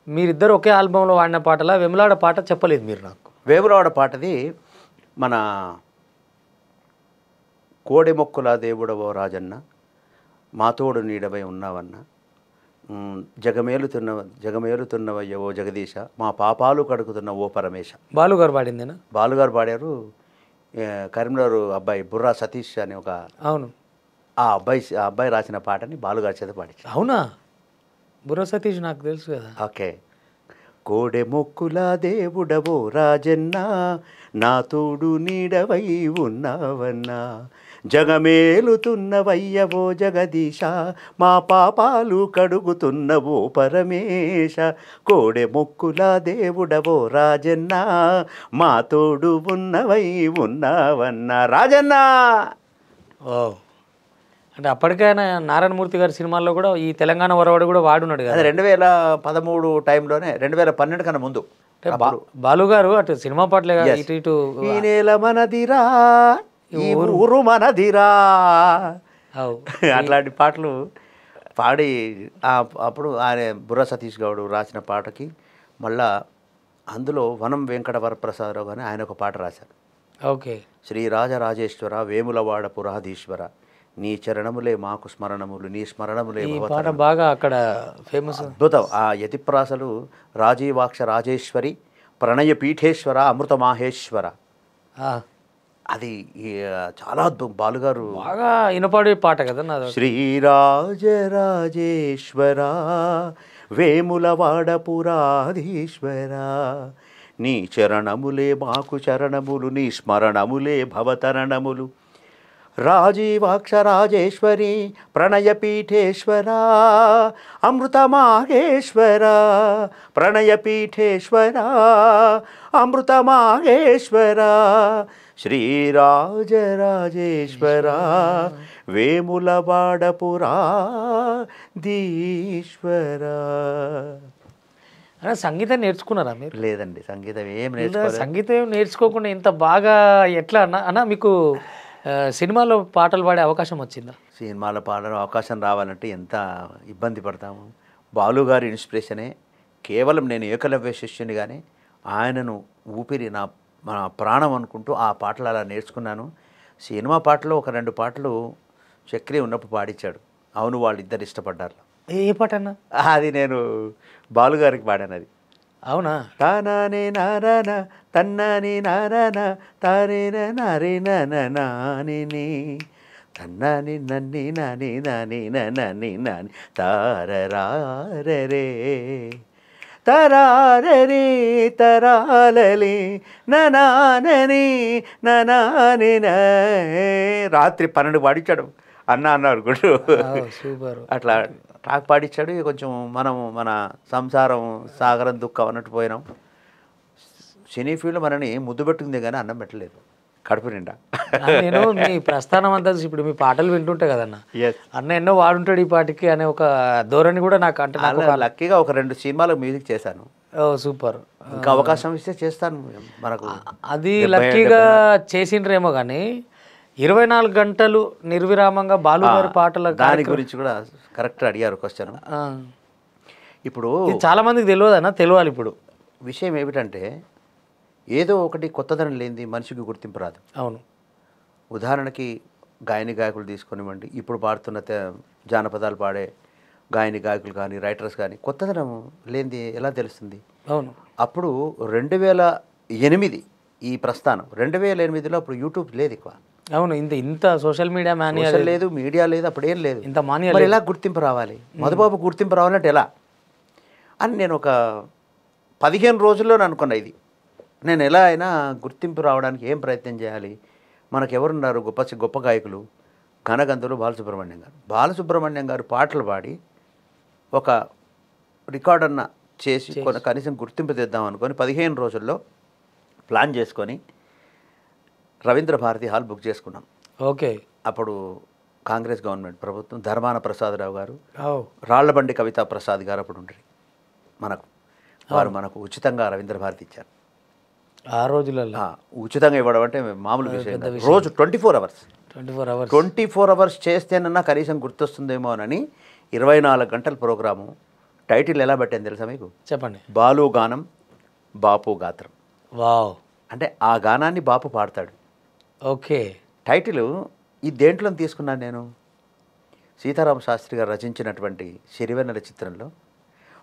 మీరిద్దరు ఒకే ఆల్బంలో వాడిన పాటల, వెములాడ పాట చెప్పలేదు మీరు నాకు. వేములవాడ పాటది మన కోడె మొక్కుల దేవుడవో రాజన్న, మాతోడు నీడవై ఉన్నావన్న, జగమేలుతున్నవయ్య ఓ జగదీశ, మా పాపాలు కడుగుతున్న ఓ పరమేశ. బాలుగారు పాడిందేనా? బాలుగారు పాడారు. కరీంనగర్ అబ్బాయి బుర్రా సతీష్ అని ఒక, అవును, ఆ అబ్బాయి రాసిన పాటని బాలుగారి చేత పాడించారు. అవునా? బుర్రా సతీష్ నాకు తెలుసు కదా. ఓకే. కోడె మొక్కుల దేవుడవో రాజన్న, నా తోడు నీడవై ఉన్నావన్నా, జగమేలుతున్నవయ్యవో జగదీశ, మా పాపాలు కడుగుతున్నవో పరమేశ. కోడె మొక్కుల దేవుడవో రాజన్న, మా తోడు ఉన్నవై ఉన్నావన్నా రాజన్న. ఓ, అంటే అప్పటికైనా నారాయణమూర్తి గారి సినిమాల్లో కూడా ఈ తెలంగాణ వరవాడు కూడా వాడున్నాడు కదా. 2013 టైంలోనే, 2012 కన్నా ముందు. అంటే అంటే బాలు గారు అటు సినిమా పాటలే కాదు, ఇటు ఇటు ఈ నేల మనదిరా, ఈ ఊరు మనదిరా, అవు. అట్లాంటి పాటలు పాడి అప్పుడు ఆయన బుర్ర సతీష్ గౌడ్ రాసిన పాటకి మళ్ళా అందులో వనం వెంకట వరప్రసాదరావు కానీ ఆయన ఒక పాట రాశారు. ఓకే. శ్రీ రాజరాజేశ్వర వేములవాడ పురాధీశ్వర నీ చరణములే మాకు స్మరణములు, నీ స్మరణములే ఈ పాట బాగా అక్కడ ఫేమస్. అద్భుతం. ఆ యతిప్రాసలు రాజీవాక్ష రాజేశ్వరి ప్రణయ పీఠేశ్వర అమృత మాహేశ్వర, అది చాలా అద్భుతం. బాలుగారు బాగా వినపడే పాట కదా నాది. శ్రీరాజరాజేశ్వర వేములవాడ పురాధీశ్వర నీ చరణములే మాకు చరణములు, నీ స్మరణములే భవతరణములు. రాజీవాక్షరాజేశ్వరి ప్రణయపీఠేశ్వర అమృతమాహేశ్వర ప్రణయపీఠేశ్వర అమృతమాహేశ్వర శ్రీరాజరాజేశ్వర వేములవాడపురాధీశ్వర. అన్న సంగీతం నేర్చుకున్నారా మీరు? లేదండి, సంగీతం ఏం నేర్చుకోలేదు. సంగీతం నేర్చుకోకుండా ఇంత బాగా ఎట్లా అన్న మీకు సినిమాలో పాటలు పాడే అవకాశం వచ్చిందా? సినిమాలో పాడే అవకాశం రావాలంటే ఎంత ఇబ్బంది పడతాము. బాలుగారి ఇన్స్పిరేషనే. కేవలం నేను ఏకలవ్య శిష్యునిగానే ఆయనను ఊపిరి నా ప్రాణం అనుకుంటూ ఆ పాటలు అలా నేర్చుకున్నాను. సినిమా పాటలో ఒక 2 పాటలు చక్రి ఉన్నప్పుడు పాడించాడు. అవును వాళ్ళిద్దరు ఇష్టపడ్డారు. ఏ పాట అన్న? అది నేను బాలుగారికి పాడాను. అది అవునా? తానానే నారాన తన్నాని నారాన తారేన నారేన నాని తన్నాని నన్ని నాని నాని నాని నాని తారరారే తరారరే తరాలలి ననానని ననాని. రాత్రి 12 పాడించాడు అన్న అనుకుంటూ. సూపర్. అట్లా ట్రాక్ పాడించాడు. కొంచెం మనము మన సంసారం సాగరం దుఃఖం అన్నట్టు పోయినాం. సినీ ఫీల్డ్ మనని ముద్దు పెట్టుకుంది కానీ అన్నం పెట్టలేదు కడుపు నిండా. నేను మీ ప్రస్థానం అంతా ఇప్పుడు మీ పాటలు వింటుంటే కదన్న, అన్న ఎన్నో వాడుంటాడు ఈ పాటికి అనే ఒక ధోరణి కూడా నాకు అంటే లక్కీగా ఒక 2 సినిమాలకు మ్యూజిక్ చేశాను. ఓ సూపర్. ఇంకా అవకాశం ఇస్తే చేస్తాను. మనకు అది లక్కీగా చేసిండ్రేమో కానీ 24 గంటలు నిర్విరామంగా బాలుగారి పాటల దాని గురించి కూడా కరెక్ట్ అడిగారు క్వశ్చన్. ఇప్పుడు చాలా మందికి తెలియదన్న, తెలియాలి. ఇప్పుడు విషయం ఏమిటంటే ఏదో ఒకటి కొత్తదనం లేనిది మనిషికి గుర్తింపు రాదు. అవును. ఉదాహరణకి గాయని గాయకులు తీసుకొనివ్వండి. ఇప్పుడు పాడుతున్న జానపదాలు పాడే గాయని గాయకులు కానీ రైటర్స్ కానీ కొత్తదనం లేనిది ఎలా తెలుస్తుంది? అవును. అప్పుడు 2008 ఈ ప్రస్థానం. 2008లో అప్పుడు యూట్యూబ్ లేదు ఎక్కువ. అవును. ఇంత సోషల్ మీడియా మానియా లేదు, మీడియా లేదు, అప్పుడు ఏం లేదు. ఇంత మానియా మరి ఎలా గుర్తింపు రావాలి? మధుబాబు గుర్తింపు రావాలంటే ఎలా అని నేను ఒక 15 రోజుల్లో అనుకున్నా. ఇది నేను ఎలా అయినా గుర్తింపు రావడానికి ఏం ప్రయత్నం చేయాలి? మనకు ఎవరున్నారు గొప్ప గాయకులు? ఘనగంధులు బాలసుబ్రహ్మణ్యం గారు. బాలసుబ్రహ్మణ్యం గారు పాటలు పాడి ఒక రికార్డ్ అన్న చేసి కనీసం గుర్తింపు తెద్దాం అనుకొని 15 రోజుల్లో ప్లాన్ చేసుకొని రవీంద్ర భారతి హాల్ బుక్ చేసుకున్నాం. ఓకే. అప్పుడు కాంగ్రెస్ గవర్నమెంట్ ప్రభుత్వం, ధర్మాన ప్రసాదరావు గారు, రాళ్లబండి కవితా ప్రసాద్ గారు అప్పుడు ఉండరు వారు మనకు ఉచితంగా రవీంద్ర భారతి ఇచ్చారు. ఆ రోజులలో ఉచితంగా ఇవ్వడం అంటే మామూలు విషయం. రోజు 24 అవర్స్ చేస్తేనన్నా కనీసం గుర్తొస్తుందేమో అని 24 గంటల ప్రోగ్రాము. టైటిల్ ఎలా పెట్టాను తెలుసా మీకు? చెప్పండి. బాలు గానం బాపు గాత్రం. వావ్. అంటే ఆ గానాన్ని బాపు పాడతాడు. ఓకే. టైటిల్ ఈ దేంట్లో తీసుకున్నాను నేను, సీతారామ శాస్త్రి గారు రచించినటువంటి సిరివెన్నెల చిత్రంలో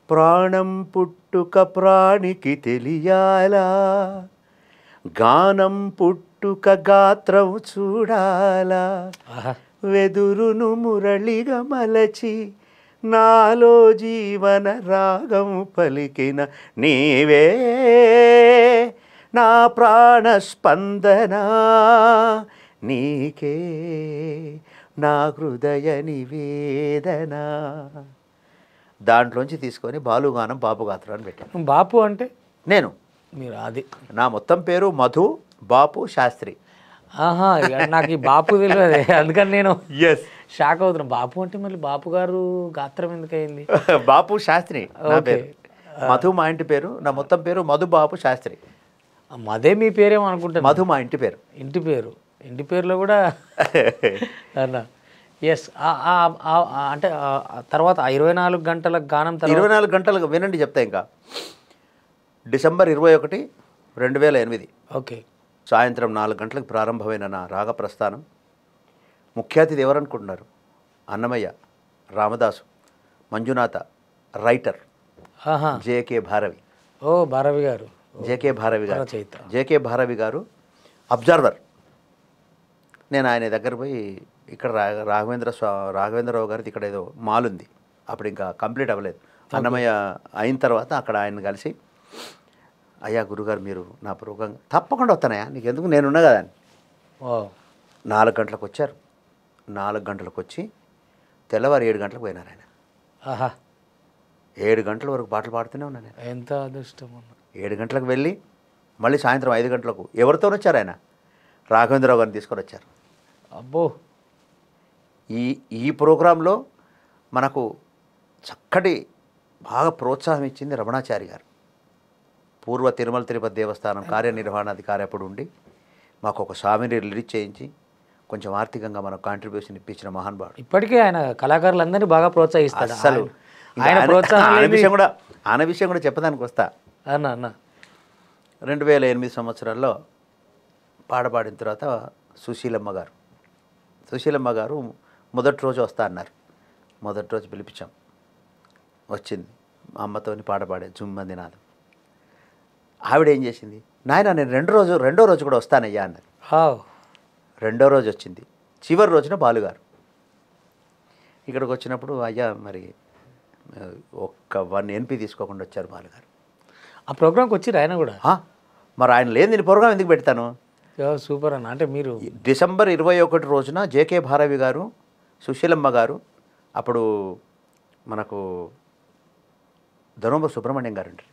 ప్రాణం పుట్టుక ప్రాణికి తెలియాలా, గానం పుట్టుక గాత్రం చూడాలా, వెదురును మురళిగా మలచి నాలో జీవన రాగం పలికిన నీవే నా ప్రాణ స్పందన, నీకే నా హృదయ నివేదన. దాంట్లోంచి తీసుకొని బాలుగానం బాపు గాత్రం అని పెట్టాను. బాపు అంటే నేను, మీరు అది నా మొత్తం పేరు మధు బాపు శాస్త్రి. ఆహా, నాకు ఈ బాపు తెలియదు, అందుకని నేను షాక్ అవుతున్నా. బాపు అంటే మళ్ళీ బాపు గారు గాత్రం ఎందుకయింది? బాపు శాస్త్రి. మధు మా ఇంటి పేరు, నా మొత్తం పేరు మధుబాబు శాస్త్రి. అదే మీ పేరేమో అనుకుంటాను. మధు మా ఇంటి పేరు. ఇంటి పేరులో కూడా అన్న ఎస్. అంటే తర్వాత 24 గంటల గానం తర్వాత 24 గంటలకు వినండి చెప్తా. ఇంకా డిసెంబర్ 21, 2008 ఓకే సాయంత్రం 4 గంటలకు ప్రారంభమైన నా రాగ ప్రస్థానం ముఖ్య అతిథి ఎవరనుకుంటున్నారు? అన్నమయ్య, రామదాసు, మంజునాథ, రైటర్ ఆహా. జేకే భారవి. ఓ భారవి గారు, జేకే భారవి గారు, రచయిత. జేకే భారవి గారు అబ్జర్వర్. నేను ఆయన దగ్గర పోయి ఇక్కడ రాఘవేంద్రరావు గారిది ఇక్కడ ఏదో మాల్ ఉంది, అప్పుడు ఇంకా కంప్లీట్ అవ్వలేదు. అన్నమయ్య అయిన తర్వాత అక్కడ ఆయన కలిసి, అయ్యా గురుగారు మీరు నా ప్రోగ్రాం తప్పకుండా వస్తానయ్యా, నీకు ఎందుకు నేనున్నా కదా అని. 4 గంటలకు వచ్చారు. 4 గంటలకు వచ్చి తెల్లవారు 7 గంటలకు పోయినారు ఆయన. ఆహా 7 గంటల వరకు పాటలు పాడుతూనే ఉన్నాను నేను. ఎంత అదృష్టం అన్న. 7 గంటలకు వెళ్ళి మళ్ళీ సాయంత్రం 5 గంటలకు ఎవరితో వచ్చారు ఆయన? రాఘవేంద్రరావు గారిని తీసుకొని వచ్చారు. అబ్బో ఈ ప్రోగ్రాంలో మనకు చక్కటి బాగా ప్రోత్సాహం ఇచ్చింది రమణాచారి గారు. పూర్వ తిరుమల తిరుపతి దేవస్థానం కార్యనిర్వహణాధికారి అప్పుడు ఉండి మాకు ఒక స్వామిని రిలీజ్ చేయించి కొంచెం ఆర్థికంగా మనకు కాంట్రిబ్యూషన్ ఇప్పించిన మహానుభావుడు. ఇప్పటికే ఆయన కళాకారులందరినీ బాగా ప్రోత్సహిస్తాడు. అసలు ఆయన ప్రోత్సాహం ఆయన విషయం కూడా చెప్పడానికి వస్తా. అన్న 2008 సంవత్సరాల్లో పాడిన తర్వాత సుశీలమ్మ గారు మొదటి రోజు వస్తా అన్నారు. మొదటి రోజు పిలిపించాం, వచ్చింది. మా అమ్మతోని పాడే జుమ్మంది నాదం. ఆవిడ ఏం చేసింది, నాయన నేను రెండో రోజు కూడా వస్తానయ్యా అన్నారు. రెండో రోజు వచ్చింది. చివరి రోజున బాలుగారు ఇక్కడికి వచ్చినప్పుడు, అయ్యా మరి ఒక్క 1 NP తీసుకోకుండా వచ్చారు బాలుగారు. ఆ ప్రోగ్రామ్కి వచ్చిర్రు ఆయన కూడా. మరి ఆయన లేదు, నేను ప్రోగ్రాం ఎందుకు పెడతాను? సూపర్ అన్న. అంటే మీరు డిసెంబర్ 21 రోజున జేకే భారవి గారు, సుశీలమ్మ గారు, అప్పుడు మనకు ధర్మవరం సుబ్రహ్మణ్యం గారు అంటారు,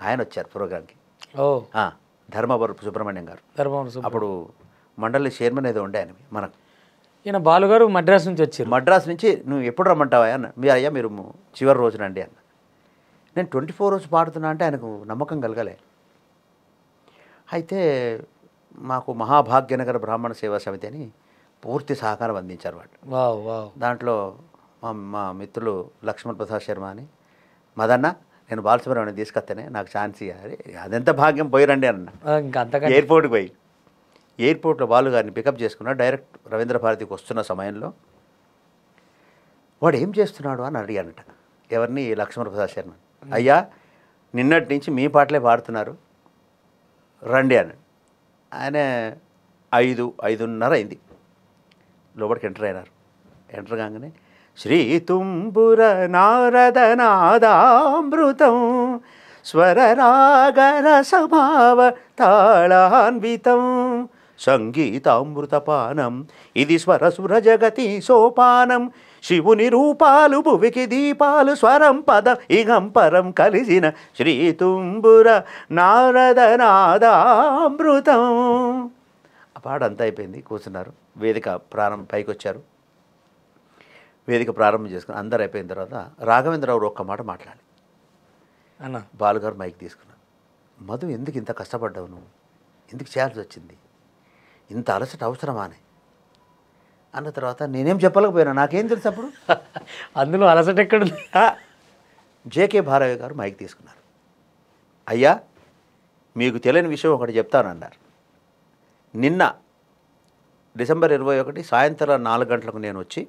ఆయన వచ్చారు ప్రోగ్రాంకి. ధర్మవరం సుబ్రహ్మణ్యం గారు అప్పుడు మండలి చైర్మన్ ఏదో ఉండే ఆయన మనకు. ఈయన బాలుగారు మద్రాస్ నుంచి వచ్చారు. మద్రాస్ నుంచి నువ్వు ఎప్పుడు రమ్మంటావా అన్న. అయ్యా మీరు చివరి రోజునండి అన్న. నేను 24 రోజు పాడుతున్నా అంటే ఆయనకు నమ్మకం కలగలే. అయితే మాకు మహాభాగ్యనగర బ్రాహ్మణ సేవా సమితి అని పూర్తి సహకారం అందించారు వాళ్ళు. దాంట్లో మా మిత్రులు లక్ష్మణ్ ప్రసాద్ శర్మ అని, మదన్న నేను బాలసుబ్రహ్మణ్యం తీసుకొస్తేనే నాకు ఛాన్స్ ఇవ్వాలి, అదెంత భాగ్యం, పోయిరండి అన్న. ఎయిర్పోర్ట్కి పోయి ఎయిర్పోర్ట్లో బాలు గారిని పికప్ చేసుకున్నా. డైరెక్ట్ రవీంద్ర భారతికి వస్తున్న సమయంలో వాడు ఏం చేస్తున్నాడు అని అడిగానట. ఎవరిని? లక్ష్మణ్ ప్రసాద్ శర్మ. అయ్యా నిన్నటి నుంచి మీ పాటలే పాడుతున్నారు రండి అన్నాడు. ఆయన 5:30 అయింది. లోపలికి ఎంటర్ అయినారు. ఎంటర్ కాగానే శ్రీ తుంబుర నారదనాదామృతం స్వరరాగర సమావ తాళాన్వితం సంగీతామృతపానం ఇది స్వరసుర జగతి సోపానం శివుని రూపాలు భువికి దీపాలు స్వరం పద ఇగం పరం కలిసిన శ్రీ తుంబుర నారదనాదామృతం. ఆ పాట అంతా అయిపోయింది. కూర్చున్నారు. వేదిక పైకి వచ్చారు. వేదిక ప్రారంభం చేసుకుని అందరు అయిపోయిన తర్వాత రాఘవేంద్రరావు ఒక్క మాట మాట్లాడి అన్న బాలుగారు మైక్ తీసుకున్నారు. మధు ఎందుకు ఇంత కష్టపడ్డావు, నువ్వు ఎందుకు చేయాల్సి వచ్చింది, ఇంత అలసట అవసరమా అని అన్న తర్వాత నేనేం చెప్పలేకపోయినా, నాకేం తెలుసు అప్పుడు. అందులో అలసట ఎక్కడుంది? జేకే భారవి గారు మైక్ తీసుకున్నారు. అయ్యా మీకు తెలియని విషయం ఒకటి చెప్తానన్నారు. నిన్న డిసెంబర్ 21 సాయంత్రం 4 గంటలకు నేను వచ్చి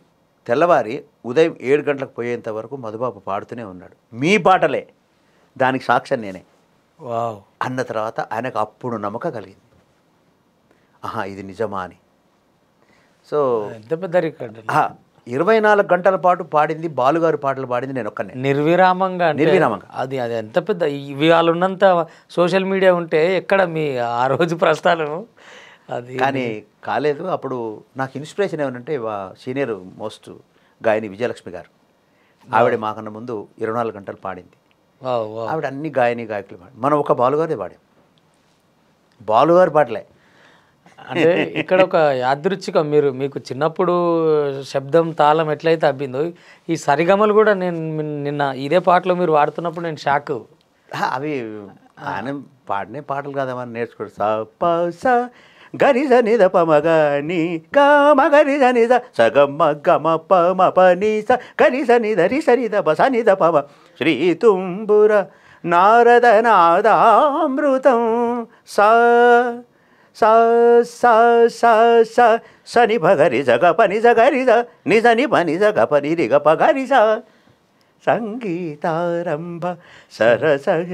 తెల్లవారి ఉదయం 7 గంటలకు పోయేంత వరకు మధుబాబు పాడుతూనే ఉన్నాడు, మీ పాటలే, దానికి సాక్ష్యం నేనే అన్న తర్వాత ఆయనకు అప్పుడు నమ్మకం కలిగింది, ఆహా ఇది నిజమా అని. సో ఎంత పెద్ద రికార్డు. 24 గంటల పాటు పాడింది బాలుగారు, పాటలు పాడింది నేను ఒక్కనే నిర్విరామంగా. అది ఎంత పెద్ద. ఇవాళ ఉన్నంత సోషల్ మీడియా ఉంటే ఎక్కడ మీ ఆ రోజు ప్రస్థానం అది కానీ కాలేదు. అప్పుడు నాకు ఇన్స్పిరేషన్ ఏమనంటే సీనియర్ మోస్ట్ గాయని విజయలక్ష్మి గారు. ఆవిడ మాకన్నా ముందు 24 గంటలు పాడింది. ఆవిడ అన్ని గాయకులు పాడి, మనం ఒక బాలుగారే పాడాం. బాలుగారు పాటలే. అంటే ఇక్కడ ఒక యాదృచ్ఛికం మీకు చిన్నప్పుడు శబ్దం తాళం ఎట్లయితే అబ్బిందో ఈ సరిగమలు కూడా నేను నిన్న ఇదే పాటలో మీరు వాడుతున్నప్పుడు నేను షాక్. అవి ఆయన పాడినే పాటలు కాదేమని నేర్చుకోడు. స ప స గరి స నిద ప మగ ని గ మ గరి స నిద స గ మ గ మ ప మ ప ని స గరి స నిద రి స నిద ప స నిద ప మ శ్రీ తుంబుర నారద నాదామృతం స స స స స సని భగరి జగ పని జగరి జ నిజ ని పని జగ పని రి గ ప గరి స సంగీతారంభ సరసగేరంభ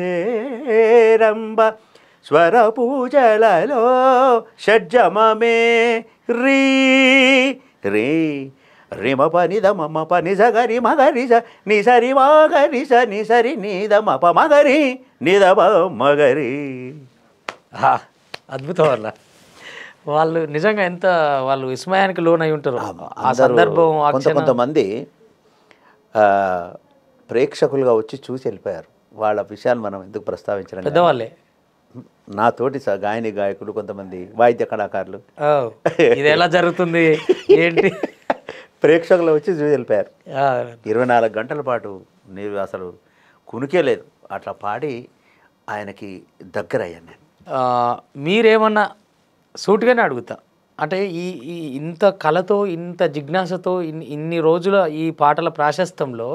స్వర పూజలలో షడ్జమమే రీ రే రిమ పని ద మమ పని జగరి మగరి స ని సరి మగరి స ని సరి ని ద మ ప మగరి ని ద ప మగరి. అద్భుతం వల్ల వాళ్ళు నిజంగా ఎంత వాళ్ళు విస్మయానికి లోనై ఉంటారు ఆ సందర్భం. కొంతమంది ప్రేక్షకులుగా వచ్చి చూసి వెళ్ళిపోయారు. వాళ్ళ విషయాలు మనం ఎందుకు ప్రస్తావించడం, పెద్దవాళ్ళే నాతోటి గాయని గాయకులు, కొంతమంది వాయిద్య కళాకారులు ఇది ఎలా జరుగుతుంది ఏంటి ప్రేక్షకులు వచ్చి చూసి వెళ్ళిపోయారు. 24 గంటల పాటు నేను అసలు కునికే లేదు, అట్లా పాడి ఆయనకి దగ్గర అయ్యాను నేను. మీరేమన్నా సూటిగానే అడుగుతా, అంటే ఈ ఇంత కళతో ఇంత జిజ్ఞాసతో ఇన్ని రోజుల ఈ పాటల ప్రాశస్తంలో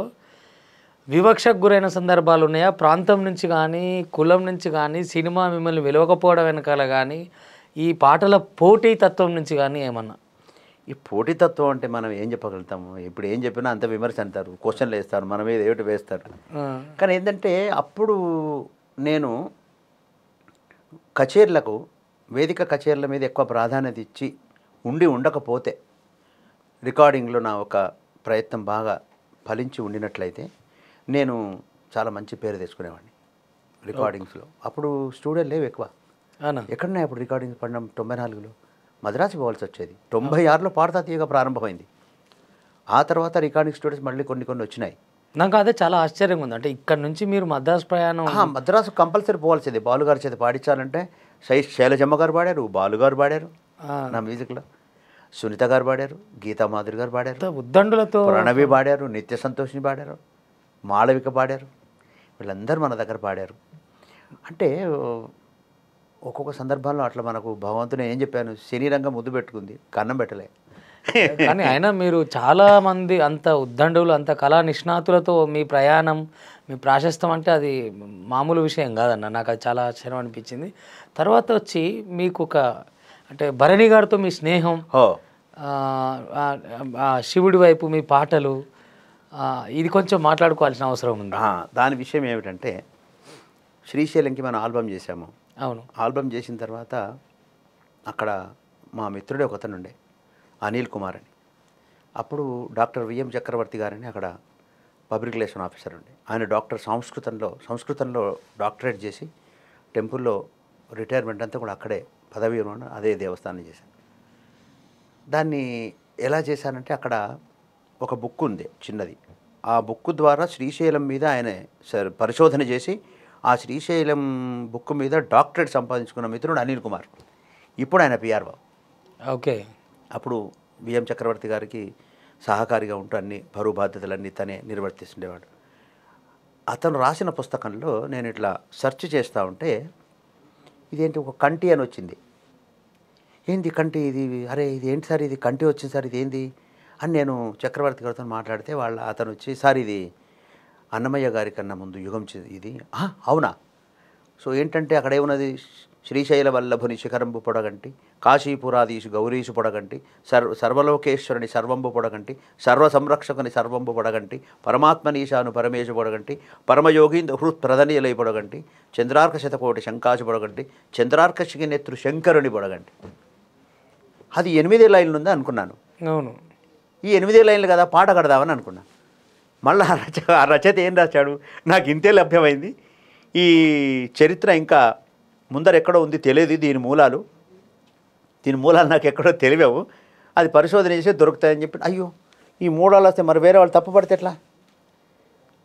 వివక్షకు గురైన సందర్భాలు ఉన్నాయా? ప్రాంతం నుంచి కానీ కులం నుంచి కానీ సినిమా మిమ్మల్ని వెలవకపోవడం వెనకాల కానీ ఈ పాటల పోటీతత్వం నుంచి కానీ ఏమన్నా? ఈ పోటీతత్వం అంటే మనం ఏం చెప్పగలుగుతాము? ఇప్పుడు ఏం చెప్పినా అంత విమర్శ అంటారు, క్వశ్చన్లు వేస్తారు, మన మీద ఏమిటి వేస్తారు. కానీ ఏంటంటే అప్పుడు నేను కచేరీలకు, వేదిక కచేరీల మీద ఎక్కువ ప్రాధాన్యత ఇచ్చి ఉండకపోతే రికార్డింగ్లో నా ఒక ప్రయత్నం బాగా ఫలించి ఉండినట్లయితే నేను చాలా మంచి పేరు తెచ్చుకునేవాడిని రికార్డింగ్స్లో. అప్పుడు స్టూడియోలు లేవు ఎక్కువ, ఎక్కడన్నా అప్పుడు రికార్డింగ్స్ పడినాం 94లో మద్రాసు పోవాల్సి వచ్చేది. 96లో పాడతా తీయగా ప్రారంభమైంది. ఆ తర్వాత రికార్డింగ్ స్టూడియోస్ మళ్ళీ కొన్ని వచ్చినాయి. నాకు అదే చాలా ఆశ్చర్యంగా ఉంది. అంటే ఇక్కడ నుంచి మీరు మద్రాసు ప్రయాణం, మద్రాసు కంపల్సరీ పోవాల్సింది. బాలుగారి చేత పాడించాలంటే శైలజమ్మ గారు పాడారు, బాలుగారు పాడారు నా మ్యూజిక్లో, సునీత గారు పాడారు, గీతా మాధురి గారు పాడారు, ఉద్దండులతో ప్రణవి పాడారు, నిత్య సంతోషిని పాడారు, మాళవిక పాడారు, వీళ్ళందరూ మన దగ్గర పాడారు. అంటే ఒక్కొక్క సందర్భంలో అట్లా మనకు భగవంతుని ఏం చెప్పాను, శరీరంగా ముద్దు పెట్టుకుంది, కన్నం పెట్టలే. కానీ అయినా మీరు చాలామంది అంత ఉద్దండులు, అంత కళా నిష్ణాతులతో మీ ప్రయాణం, మీ ప్రాశస్తం అంటే అది మామూలు విషయం కాదన్న. నాకు అది చాలా ఆశ్చర్యం అనిపించింది. తర్వాత వచ్చి మీకు ఒక అంటే భరణి గారితో మీ స్నేహం, శివుడి వైపు మీ పాటలు, ఇది కొంచెం మాట్లాడుకోవాల్సిన అవసరం ఉంది. దాని విషయం ఏమిటంటే శ్రీశైలంకి మనం ఆల్బమ్ చేశాము. అవును, ఆల్బమ్ చేసిన తర్వాత అక్కడ మా మిత్రుడే ఒకతను ఉండే, అనిల్ కుమార్ అని. అప్పుడు డాక్టర్ విఎం చక్రవర్తి గారని అక్కడ పబ్లిక్ రిలేషన్ ఆఫీసర్ ఉండే. ఆయన డాక్టర్ సంస్కృతంలో డాక్టరేట్ చేసి టెంపుల్లో రిటైర్మెంట్ అంతా కూడా అక్కడే పదవి అదే దేవస్థానం చేశాను. దాన్ని ఎలా చేశానంటే అక్కడ ఒక బుక్ ఉంది చిన్నది. ఆ బుక్ ద్వారా శ్రీశైలం మీద ఆయన పరిశోధన చేసి ఆ శ్రీశైలం బుక్ మీద డాక్టరేట్ సంపాదించుకున్న మిత్రుడు అనిల్ కుమార్. ఇప్పుడు ఆయన పిఆర్ఓ. ఓకే. అప్పుడు విఎం చక్రవర్తి గారికి సహకారిగా ఉంటూ అన్ని బరువు బాధ్యతలన్నీ తనే నిర్వర్తిస్తుండేవాడు. అతను రాసిన పుస్తకంలో నేను ఇట్లా సెర్చ్ చేస్తూ ఉంటే ఇదేంటి ఒక కంటి అని వచ్చింది. ఏంది కంటి ఇది, అరే ఇది ఏంటి సార్, ఇది కంటి వచ్చింది సార్, ఇది ఏంది అని నేను చక్రవర్తి గారితో మాట్లాడితే అతను వచ్చి, సార్ ఇది అన్నమయ్య గారి కన్నా ముందు యుగం ఇది. అవునా? సో ఏంటంటే అక్కడ ఏమున్నది, శ్రీశైల వల్లభుని శిఖరంబు పొడగంటి, కాశీపురాధీశు గౌరీషు పొడగంటి, సర్వలోకేశ్వరుని సర్వంబు పొడగంటి, సర్వ సంరక్షకుని సర్వంబు పొడగంటి, పరమాత్మనీశాను పరమేశు పొడగంటి, పరమయోగీంద్ర హృత్ ప్రధనీయులై పొడగంటి, చంద్రార్క శతకోటి శంకాశు పొడగంటి, చంద్రార్కశికి నెత్రు శంకరుని పొడగంటి. అది 8 లైన్లు ఉందా అనుకున్నాను. అవును, ఈ 8 లైన్లు కదా, పాట కడదామని అనుకున్నాను. మళ్ళీ ఆ రచయిత ఏం రాశాడు, నాకు ఇంతే లభ్యమైంది, ఈ చరిత్ర ఇంకా ముందర ఎక్కడో ఉంది, తెలియదు దీని మూలాలు నాకు ఎక్కడో తెలియవు, అది పరిశోధన చేసి దొరుకుతాయని చెప్పి. అయ్యో ఈ మూలాలు వస్తే మరి వేరే వాళ్ళు తప్పుపడితే ఎట్లా?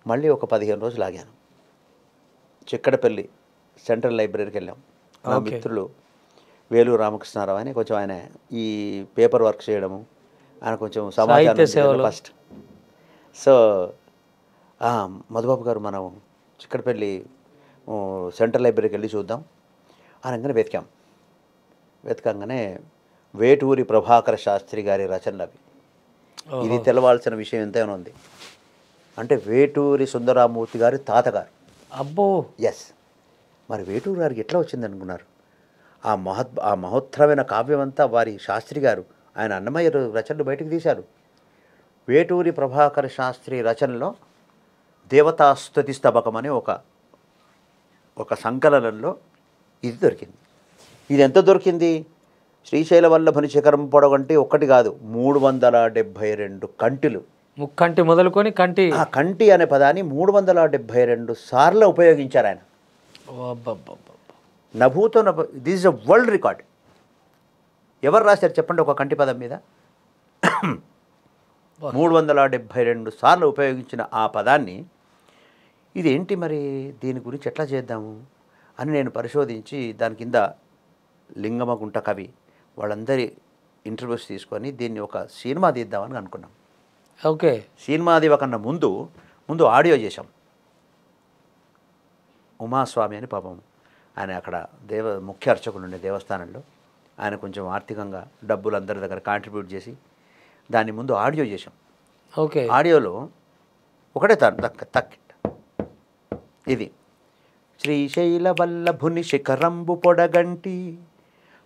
మళ్ళీ ఒక 15 రోజులు ఆగాను. చిక్కడపల్లి సెంట్రల్ లైబ్రరీకి వెళ్ళాం. నా మిత్రులు వేలూరు రామకృష్ణారావు అని కొంచెం ఆయన ఈ పేపర్ వర్క్ చేయడము, ఆయన కొంచెం సాహిత్య సమాచారం సేవలు. ఫస్ట్. సో మధుబాబు గారు మనం చిక్కడపల్లి సెంట్రల్ లైబ్రరీకి వెళ్ళి చూద్దాం అనగానే వెతకంగానే వేటూరి ప్రభాకర శాస్త్రి గారి రచనలు అవి. ఇది తెలవాల్సిన విషయం ఎంతైనా ఉంది. అంటే వేటూరి సుందరరామూర్తి గారి తాతగారు. అబ్బో. ఎస్. మరి వేటూరు గారికి ఎట్లా వచ్చింది అనుకున్నారు? ఆ మహోత్తరమైన కావ్యం అంతా వారి శాస్త్రి గారు ఆయన అన్నమయ్య రచనలు బయటకు తీశారు. వేటూరి ప్రభాకర శాస్త్రి రచనలో దేవతాస్తుతి స్తబకం అనే ఒక సంకలనంలో ఇది దొరికింది. ఇది ఎంత దొరికింది? శ్రీశైల వల్లభని శిఖరం పొడగంటి ఒక్కటి కాదు, 372 కంటిలు. ముక్కంటి మొదలుకొని కంటి. ఆ కంటి అనే పదాన్ని 372 సార్లు ఉపయోగించారు ఆయన. నభూతో this is a world record. ఎవరు రాశారు చెప్పండి ఒక కంటి పదం మీద? 372 సార్లు ఉపయోగించిన ఆ పదాన్ని ఇదేంటి మరి దీని గురించి ఎట్లా చేద్దాము అని నేను పరిశోధించి దాని కింద లింగమగుంట కవి వాళ్ళందరి ఇంటర్వ్యూస్ తీసుకొని దీన్ని ఒక సినిమా తీద్దామని అనుకున్నాం. ఓకే. సినిమా తీవకన్నా ముందు ఆడియో చేశాం. ఉమాస్వామి అని పాపం ఆయన అక్కడ ముఖ్య అర్చకులు ఉండే దేవస్థానంలో ఆయన కొంచెం ఆర్థికంగా డబ్బులు అందరి దగ్గర కాంట్రిబ్యూట్ చేసి దాన్ని ముందు ఆడియో చేశాం. ఓకే. ఆడియోలో ఒకటే తక్కిట ఇది: శ్రీశైల వల్లభుని శిఖరంబు పొడగంటి,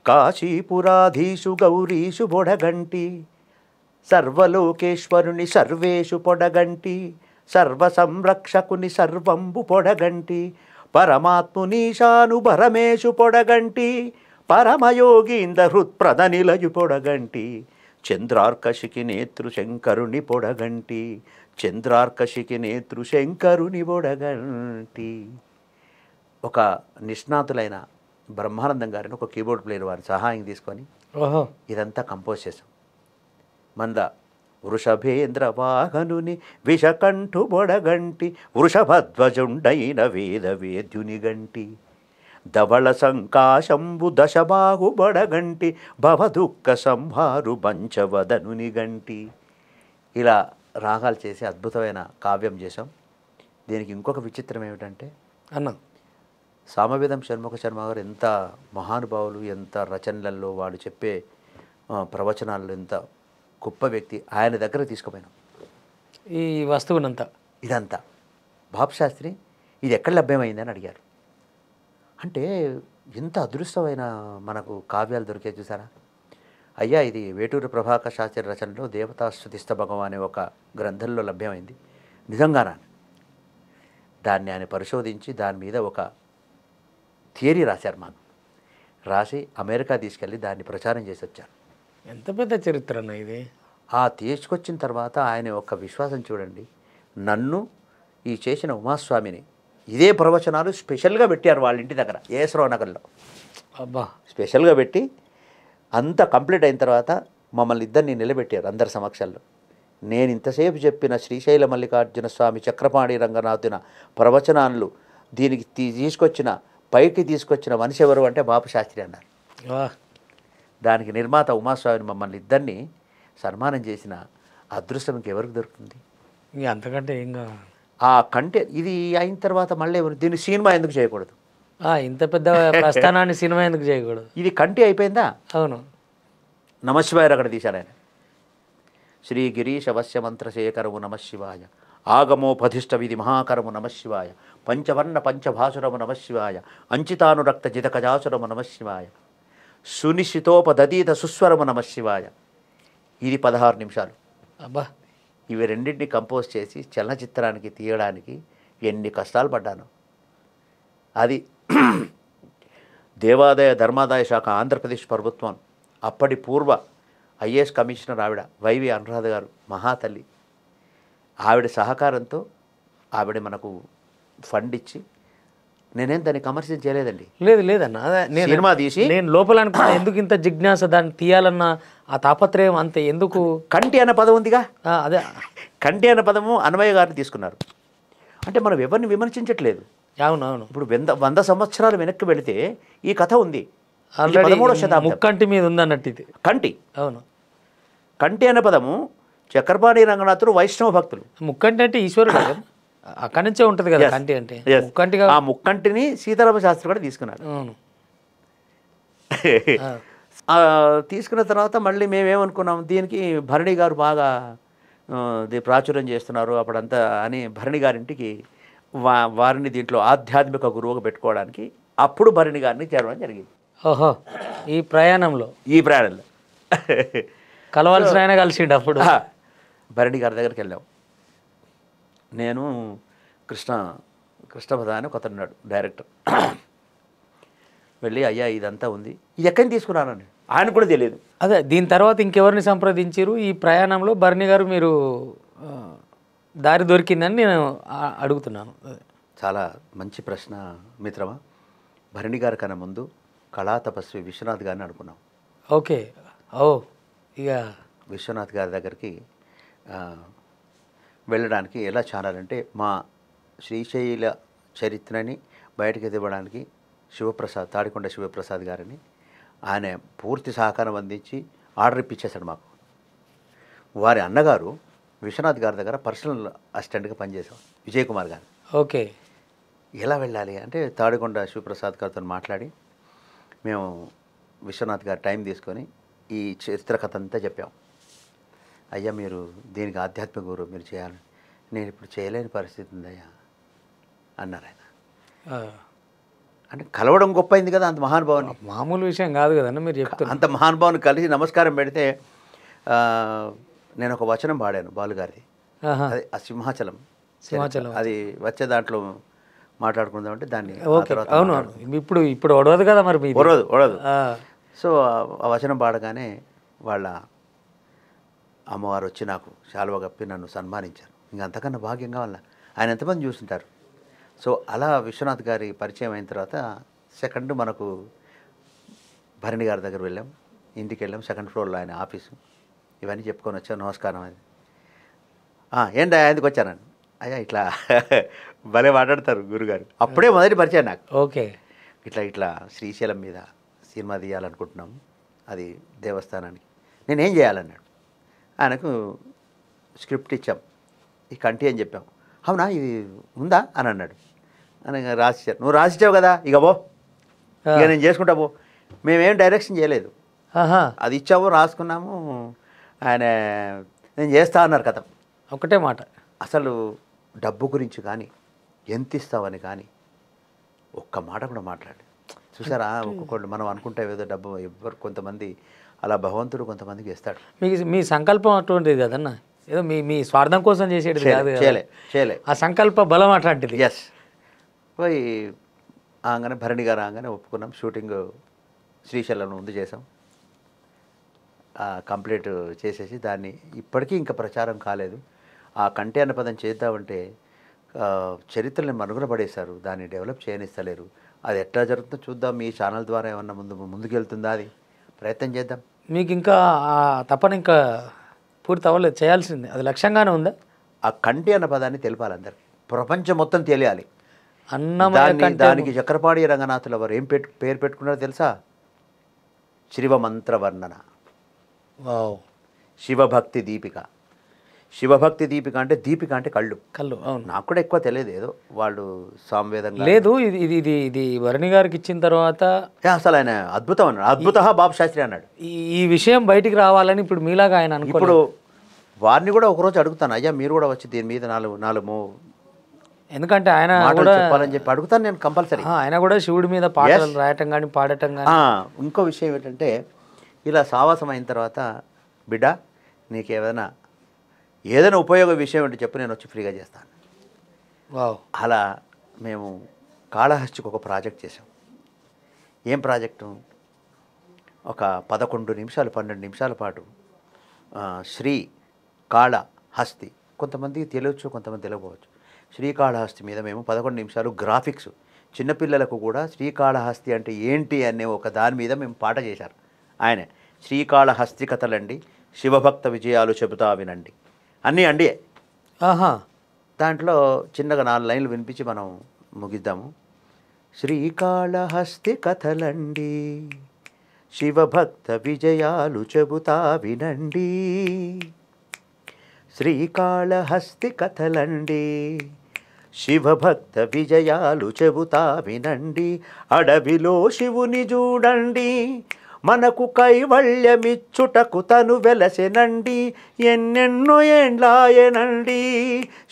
కాశీపురాధీషు గౌరీషు పొడగంటి, సర్వలోకేశ్వరుని సర్వేషు పొడగంటి, సర్వ సంరక్షకుని సర్వంబు పొడగంటి, పరమాత్మునీశాను పరమేశు పొడగంటి, పరమయోగీంద హృత్ప్రద నిలయు పొడగంటి, చంద్రార్కశికి నేతృ శంకరుని పొడగంటి, చంద్రార్కశికి నేతృ శంకరుని పొడగంటి. ఒక నిష్ణాతులైన బ్రహ్మానందం గారిని ఒక కీబోర్డ్ ప్లేయర్ వారి సహాయం తీసుకొని ఇదంతా కంపోజ్ చేశాం. మంద వృషభేంద్ర వాహనుని విషకంఠు బొడగంటి, వృషభధ్వజుండైన వేద వేద్యుని గంటి, ధవళ సంకాశంబు దశబాహు బొడగంటి, భవదుఃఖ సంహారు పంచవదనుని గంటి. ఇలా రాగాలు చేసి అద్భుతమైన కావ్యం చేశాం. దీనికి ఇంకొక విచిత్రం ఏమిటంటే అన్న సామవేదం షణ్ముఖ శర్మ గారు ఎంత మహానుభావులు, ఎంత రచనలలో వాడు చెప్పే ప్రవచనాల్లో ఎంత గొప్ప వ్యక్తి. ఆయన దగ్గర తీసుకుపోయినాం ఈ వస్తువునంతా. ఇదంతా బాబు శాస్త్రి ఇది ఎక్కడ లభ్యమైందని అడిగారు. అంటే ఎంత అదృష్టమైన మనకు కావ్యాలు దొరికే చూసారా అయ్యా. ఇది వేటూరి ప్రభాకర శాస్త్రి రచనలో దేవతాస్తుతి స్తబకం అనే ఒక గ్రంథంలో లభ్యమైంది. నిజంగానా? దాన్ని ఆయన పరిశోధించి దాని మీద ఒక థియరీ రాశారు. మాకు రాసి అమెరికా తీసుకెళ్ళి దాన్ని ప్రచారం చేసి వచ్చారు. ఎంత పెద్ద చరిత్ర అన్న ఇది. ఆ తీసుకొచ్చిన తర్వాత ఆయన ఒక విశ్వాసం చూడండి. నన్ను ఈ చేసిన ఉమాస్వామిని ఇదే ప్రవచనాలు స్పెషల్గా పెట్టారు వాళ్ళ ఇంటి దగ్గర ఏసరావు నగర్లో. అబ్బా. స్పెషల్గా పెట్టి అంతా కంప్లీట్ అయిన తర్వాత మమ్మల్ని ఇద్దరిని నిలబెట్టారు అందరి సమక్షంలో. నేను ఇంతసేపు చెప్పిన శ్రీశైల మల్లికార్జున స్వామి చక్రపాణి రంగనాథున ప్రవచనాలు దీనికి పైకి తీసుకొచ్చిన మనిషి ఎవరు అంటే బాపు శాస్త్రి అన్నారు. దానికి నిర్మాత ఉమాస్వామిని మమ్మల్ని ఇద్దరిని సన్మానం చేసిన అదృష్టం ఇంకెవరికి దొరుకుతుంది? ఇంకా అంతకంటే ఇంకా ఆ కంటే ఇది అయిన తర్వాత మళ్ళీ దీన్ని సినిమా ఎందుకు చేయకూడదు? ఇంత పెద్ద ప్రస్థానాన్ని సినిమా ఎందుకు చేయకూడదు? ఇది కంటి అయిపోయిందా? అవును. నమశివాయ అక్కడ తీశాడు ఆయన. శ్రీ గిరీశ వశ్య మంత్రశేఖరము నమశివాయ, ఆగమోపధిష్ట విధి మహాకరము నమశివాయ, పంచవర్ణ పంచభాసురము నమశివాయ, అంచితానురక్త జితకజాసురము నమశివాయ, సునిశ్చితోపదీత సుస్వరము నమశివాయ. ఇది 16 నిమిషాలు. అబ్బా. ఇవి రెండింటిని కంపోజ్ చేసి చలనచిత్రానికి తీయడానికి ఎన్ని కష్టాలు పడ్డాను. అది దేవాదాయ ధర్మాదాయ శాఖ ఆంధ్రప్రదేశ్ ప్రభుత్వం అప్పటి పూర్వ ఐఏఎస్ కమిషనర్ ఆవిడ వైవి అనురాధ గారు, మహాతల్లి, ఆవిడ సహకారంతో ఆవిడ మనకు ఫండ్ ఇచ్చి, నేనేం దాన్ని కమర్షియల్ చేయలేదండి. లేదన్న సినిమా తీసి నేను లోపల అనుకున్నా ఎందుకు ఇంత జిజ్ఞాస దాన్ని తీయాలన్న ఆ తాపత్రయం అంతే ఎందుకు. కంటి అన్న పదం ఉందిగా, అదే కంటి అన్న పదము అన్నమయ్య గారిని తీసుకున్నారు. అంటే మనం ఎవరిని విమర్శించట్లేదు. అవునవును. ఇప్పుడు 100 సంవత్సరాలు వెనక్కి వెళితే ఈ కథ ఉంది. ఆల్రెడీ 13వ శతాబ్దం. ముక్కంటి మీద ఉందన్నట్టు ఇది. కంటి అవును, కంటి అనే పదము చక్రపాణి రంగనాథుడు వైష్ణవ భక్తులు. ముక్కంటి అంటే ఈశ్వరుడు కదా, అక్కడి నుంచే ఉంటుంది కదా కంటి అంటే. Yes. ముక్కంటిగా ఆ ముక్కంటిని సీతారామ శాస్త్రి కూడా తీసుకున్నారు. అవును. తీసుకున్న తర్వాత మళ్ళీ మేమేమనుకున్నాం, దీనికి భరణి గారు బాగా ప్రాచుర్యం చేస్తున్నారు అప్పుడంతా అని భరణి గారింటికి వారిని దీంట్లో ఆధ్యాత్మిక గురువుగా పెట్టుకోవడానికి అప్పుడు భరణి గారిని చేరడం జరిగింది. ఓహో, ఈ ప్రయాణంలో కలవాల్సిన ఆయన కలిసిండు అప్పుడు. భరణి గారి దగ్గరికి వెళ్ళాం. నేను కృష్ణపద అని ఒక అతను డైరెక్టర్. వెళ్ళి అయ్యా ఇదంతా ఉంది, ఇది ఎక్కడిని తీసుకున్నానని ఆయన కూడా తెలియదు. అదే దీని తర్వాత ఇంకెవరిని సంప్రదించారు ఈ ప్రయాణంలో? భరణి గారు మీరు దారి దొరికిందని నేను అడుగుతున్నాను. చాలా మంచి ప్రశ్న మిత్రమా. భరణి గారి కన్నా ముందు కళా తపస్వి విశ్వనాథ్ గారిని అనుకున్నాం. ఓకే. ఓ, ఇక విశ్వనాథ్ గారి దగ్గరికి వెళ్ళడానికి ఎలా ఛానల్ మా శ్రీశైల చరిత్రని బయటకు ఇవ్వడానికి శివప్రసాద్, తాడికొండ శివప్రసాద్ గారిని ఆయన పూర్తి సహకారం అందించి ఆర్డర్ ఇప్పించేశాడు మాకు. వారి అన్నగారు విశ్వనాథ్ గారి దగ్గర పర్సనల్ అసిస్టెంట్గా పనిచేశాం, విజయ్ కుమార్ గారు. ఓకే. ఎలా వెళ్ళాలి అంటే తాడికొండ శివప్రసాద్ గారితో మాట్లాడి మేము విశ్వనాథ్ గారు టైం తీసుకొని ఈ చరిత్ర కథ అంతా చెప్పాం. అయ్యా మీరు దీనికి ఆధ్యాత్మిక గురువు మీరు చేయాలని, నేను ఇప్పుడు చేయలేని పరిస్థితి ఉందయ్యా అన్నారు ఆయన. అంటే కలవడం గొప్ప అయింది కదా, అంత మహానుభావుని. మామూలు విషయం కాదు కదన్న మీరు చెప్తారు. అంత మహానుభావుని కలిసి నమస్కారం పెడితే నేను ఒక వచనం పాడాను బాలుగారిది. అదే ఆ సింహాచలం, అది వచ్చే దాంట్లో మాట్లాడుకుందామంటే దాన్ని. అవును, ఇప్పుడు ఒడవదు కదా మరి, ఒడదు. సో ఆ వచనం పాడగానే వాళ్ళ అమ్మవారు వచ్చి నాకు శాలువ కప్పి నన్ను సన్మానించారు. ఇంక అంతకన్నా భాగ్యం కావాలా, ఆయన ఎంతమంది చూస్తుంటారు. సో అలా విశ్వనాథ్ గారి పరిచయం అయిన తర్వాత సెకండ్ మనకు భరణి గారి దగ్గర వెళ్ళాం, ఇంటికి వెళ్ళాం. సెకండ్ ఫ్లోర్లో ఆయన ఆఫీసు, ఇవన్నీ చెప్పుకొని వచ్చాం. నమస్కారం అది ఏంటి ఎందుకు వచ్చానని. అయ్యా ఇట్లా భలే మాట్లాడతారు గురుగారు. అప్పుడే మొదటి పరిచయం నాకు. ఓకే. ఇట్లా శ్రీశైలం మీద సినిమా తీయాలనుకుంటున్నాం, అది దేవస్థానానికి, నేనేం చేయాలన్నాడు. ఆయనకు స్క్రిప్ట్ ఇచ్చాం, ఈ కంటి అని చెప్పాం. అవునా ఇది ఉందా అని అన్నాడు. అని రాసిచ్చారు. నువ్వు రాసిచ్చావు కదా, ఇక పో, ఇక నేను చేసుకుంటా పో. మేమేం డైరెక్షన్ చేయలేదు, అది ఇచ్చాము, రాసుకున్నాము. ఆయన నేను చేస్తా అన్నారు. కథ ఒకటే మాట. అసలు డబ్బు గురించి కానీ ఎంత ఇస్తావని కానీ ఒక్క మాట కూడా మాట్లాడు. చూసారా, ఒక్కొక్కళ్ళు మనం అనుకుంటే ఏదో డబ్బు ఎవరు, కొంతమంది అలా భగవంతుడు కొంతమందికి ఇస్తాడు. మీ సంకల్పం అటువంటిది కదన్న, ఏదో మీ స్వార్థం కోసం చేసేది కాదు. చేయలే ఆ సంకల్ప బలం అట్లాంటిది. ఎస్. పోయి ఆగానే భరణి గారు ఆగానే ఒప్పుకున్నాం. షూటింగ్ శ్రీశైలం ముందు చేసాం, కంప్లీట్ చేసేసి దాన్ని ఇప్పటికీ ఇంకా ప్రచారం కాలేదు. ఆ కంటి అన్న పదం చేద్దామంటే చరిత్రని మనుగడ పడేశారు, దాన్ని డెవలప్ చేయనిస్తలేరు. అది ఎట్లా జరుగుతుందో చూద్దాం, మీ ఛానల్ ద్వారా ఏమన్నా ముందుకెళ్తుందా, అది ప్రయత్నం చేద్దాం. మీకు ఇంకా తప్పని ఇంకా పూర్తి అవ్వలేదు, చేయాల్సింది అది లక్ష్యంగానే ఉందా? ఆ కంటి అన్న పదాన్ని తెలిపాలి అందరికి, ప్రపంచం మొత్తం తెలియాలి. దానికి చక్రపాణి రంగనాథుల వారు ఏం పేరు పెట్టుకున్నారో తెలుసా? శివమంత్రవర్ణన, శివభక్తి దీపిక. శివభక్తి దీపిక అంటే, దీపిక అంటే కళ్ళు. అవును. నాకు కూడా ఎక్కువ తెలియదు, ఏదో వాళ్ళు సాంవేదంగా. లేదు, ఇది భరణి గారికి ఇచ్చిన తర్వాత అసలు ఆయన అద్భుతం అన్నాడు. అద్భుత బాబు శాస్త్రి అన్నాడు. ఈ విషయం బయటికి రావాలని ఇప్పుడు మీలాగా ఆయన అనుకో. ఇప్పుడు వారిని కూడా ఒకరోజు అడుగుతాను, అయ్యా మీరు కూడా వచ్చి దీని మీద నాలుగు ఎందుకంటే ఆయన కూడా చెప్పాలని చెప్పి అడుగుతాను నేను కంపల్సరీ. ఆయన కూడా శివుడి మీద పాటలు రాయటం కానీ పాడటం కానీ. ఇంకో విషయం ఏంటంటే, ఇలా సావాసం అయిన తర్వాత బిడ్డ నీకు ఏదైనా ఉపయోగ విషయం ఏంటో చెప్పు, నేను వచ్చి ఫ్రీగా చేస్తాను. అలా మేము కాళహస్తికి ఒక ప్రాజెక్ట్ చేసాం. ఏం ప్రాజెక్టు? ఒక 11 నిమిషాలు 12 నిమిషాల పాటు శ్రీకాళహస్తి, కొంతమందికి తెలియచ్చు, కొంతమంది తెలియకపోవచ్చు. శ్రీకాళహస్తి మీద మేము 11 నిమిషాలు గ్రాఫిక్స్, చిన్నపిల్లలకు కూడా శ్రీకాళహస్తి అంటే ఏంటి అనే ఒక దాని మీద మేము పాట చేశారు. ఆయన శ్రీకాళహస్తి కథలండి, శివభక్త విజయాలు చెబుతా వినండి, అన్నీ అండి. దాంట్లో చిన్నగా 4 లైన్లు వినిపించి మనం ముగిద్దాము. శ్రీకాళహస్తి కథలండి, శివభక్త విజయాలు చెబుతా వినండి, శ్రీకాళహస్తి కథలండి. శివభక్త విజయాలు చెబుతా వినండి, అడవిలో శివుని చూడండి, మనకు కైవల్యమిచ్చుటకు తను వెలసెనండి, ఎన్నెన్నో ఏండ్లాయనండి,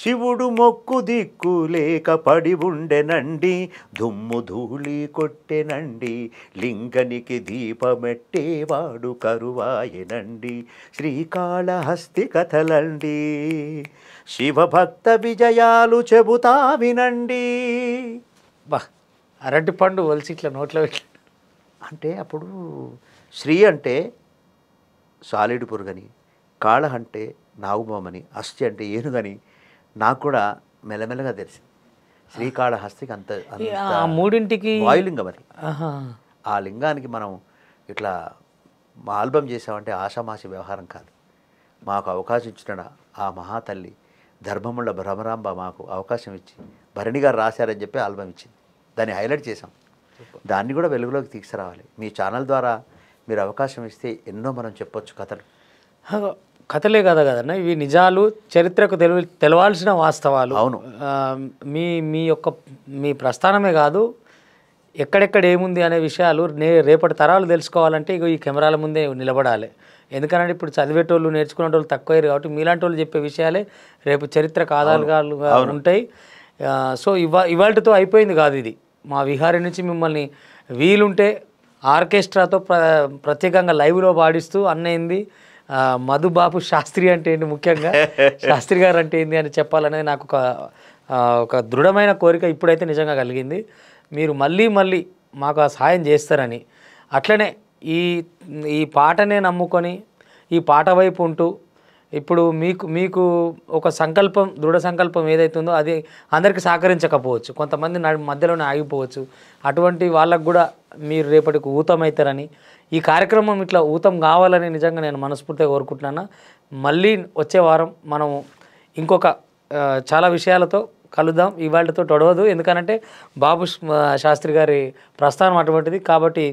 శివుడు మొక్కు దిక్కు లేక పడి ఉండెనండి, దుమ్ము ధూళి కొట్టెనండి, లింగనికి దీపమెట్టేవాడు కరువాయనండి, శ్రీకాళహస్తి కథలండి. శివభక్త విజయాలు చెబుతా వినండి. బా, అరటి పండు వలిసి ఇట్లా నోట్లో పెట్టి అంటే అప్పుడు శ్రీ అంటే సాలిడ్ పురుగని, కాళ అంటే నాగుమని, అస్థి అంటే ఏనుగని నాకు కూడా మెల్లమెల్లగా తెలిసింది. శ్రీకాళహస్తికి అంత ఆ మూడింటికి వాయులింగం అది. ఆహా. ఆ లింగానికి మనం ఇట్లా ఆల్బమ్ చేసామంటే ఆషామాషి వ్యవహారం కాదు. మాకు అవకాశం ఇచ్చిన ఆ మహాతల్లి ధర్మముల భ్రమరాంబ మాకు అవకాశం ఇచ్చి భరణి గారు రాశారని చెప్పి ఆల్బమ్ ఇచ్చింది. దాన్ని హైలైట్ చేసాం. దాన్ని కూడా వెలుగులోకి తీసుకురావాలి. మీ ఛానల్ ద్వారా మీరు అవకాశం ఇస్తే ఎన్నో మనం చెప్పొచ్చు కథలు. కథలే కదా కదన్న, ఇవి నిజాలు, చరిత్రకు తెలవాల్సిన వాస్తవాలు. అవును. మీ మీ యొక్క మీ ప్రస్థానమే కాదు, ఎక్కడెక్కడ ఏముంది అనే విషయాలు రేపటి తరాలు తెలుసుకోవాలంటే ఇగో ఈ కెమెరాల ముందే నిలబడాలి. ఎందుకంటే ఇప్పుడు చదివేటోళ్ళు నేర్చుకునేటోళ్ళు తక్కువయ్యారు కాబట్టి మీలాంటి వాళ్ళు చెప్పే విషయాలే రేపు చరిత్రకు ఆధారాలుగా ఉంటాయి. సో ఇవాళతో అయిపోయింది కాదు ఇది. మా విహారీ నుంచి మిమ్మల్ని వీలుంటే ఆర్కెస్ట్రాతో ప్రత్యేకంగా లైవ్లో పాడిస్తూ అన్నైంది మధుబాబు శాస్త్రి అంటే ఏంటి, ముఖ్యంగా శాస్త్రి గారు అంటే ఏంది అని చెప్పాలనేది నాకు ఒక దృఢమైన కోరిక ఇప్పుడైతే నిజంగా కలిగింది. మీరు మళ్ళీ మళ్ళీ మాకు ఆ సహాయం చేస్తారని, అట్లనే ఈ పాటనే నమ్ముకొని ఈ పాట వైపు ఉంటూ ఇప్పుడు మీకు ఒక సంకల్పం, దృఢ సంకల్పం ఏదైతుందో అది అందరికీ సహకరించకపోవచ్చు, కొంతమంది మధ్యలోనే ఆగిపోవచ్చు. అటువంటి వాళ్ళకు కూడా మీరు రేపటికి ఊతమవుతారని, ఈ కార్యక్రమం ఇట్లా ఊతం కావాలని నిజంగా నేను మనస్ఫూర్తిగా కోరుకుంటున్నాను. మళ్ళీ వచ్చే వారం మనం ఇంకొక చాలా విషయాలతో కలుద్దాం. ఇవాళతో తొడవదు, ఎందుకనంటే బాబు శాస్త్రి గారి ప్రస్థానం అటువంటిది. కాబట్టి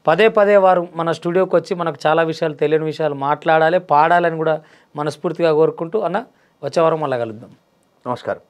పదే పదే వారు మన స్టూడియోకి వచ్చి మనకు చాలా విషయాలు, తెలియని విషయాలు మాట్లాడాలి, పాడాలని కూడా మనస్ఫూర్తిగా కోరుకుంటూ అన్న వచ్చే వారం మళ్ళీ కలుద్దాం. నమస్కారం.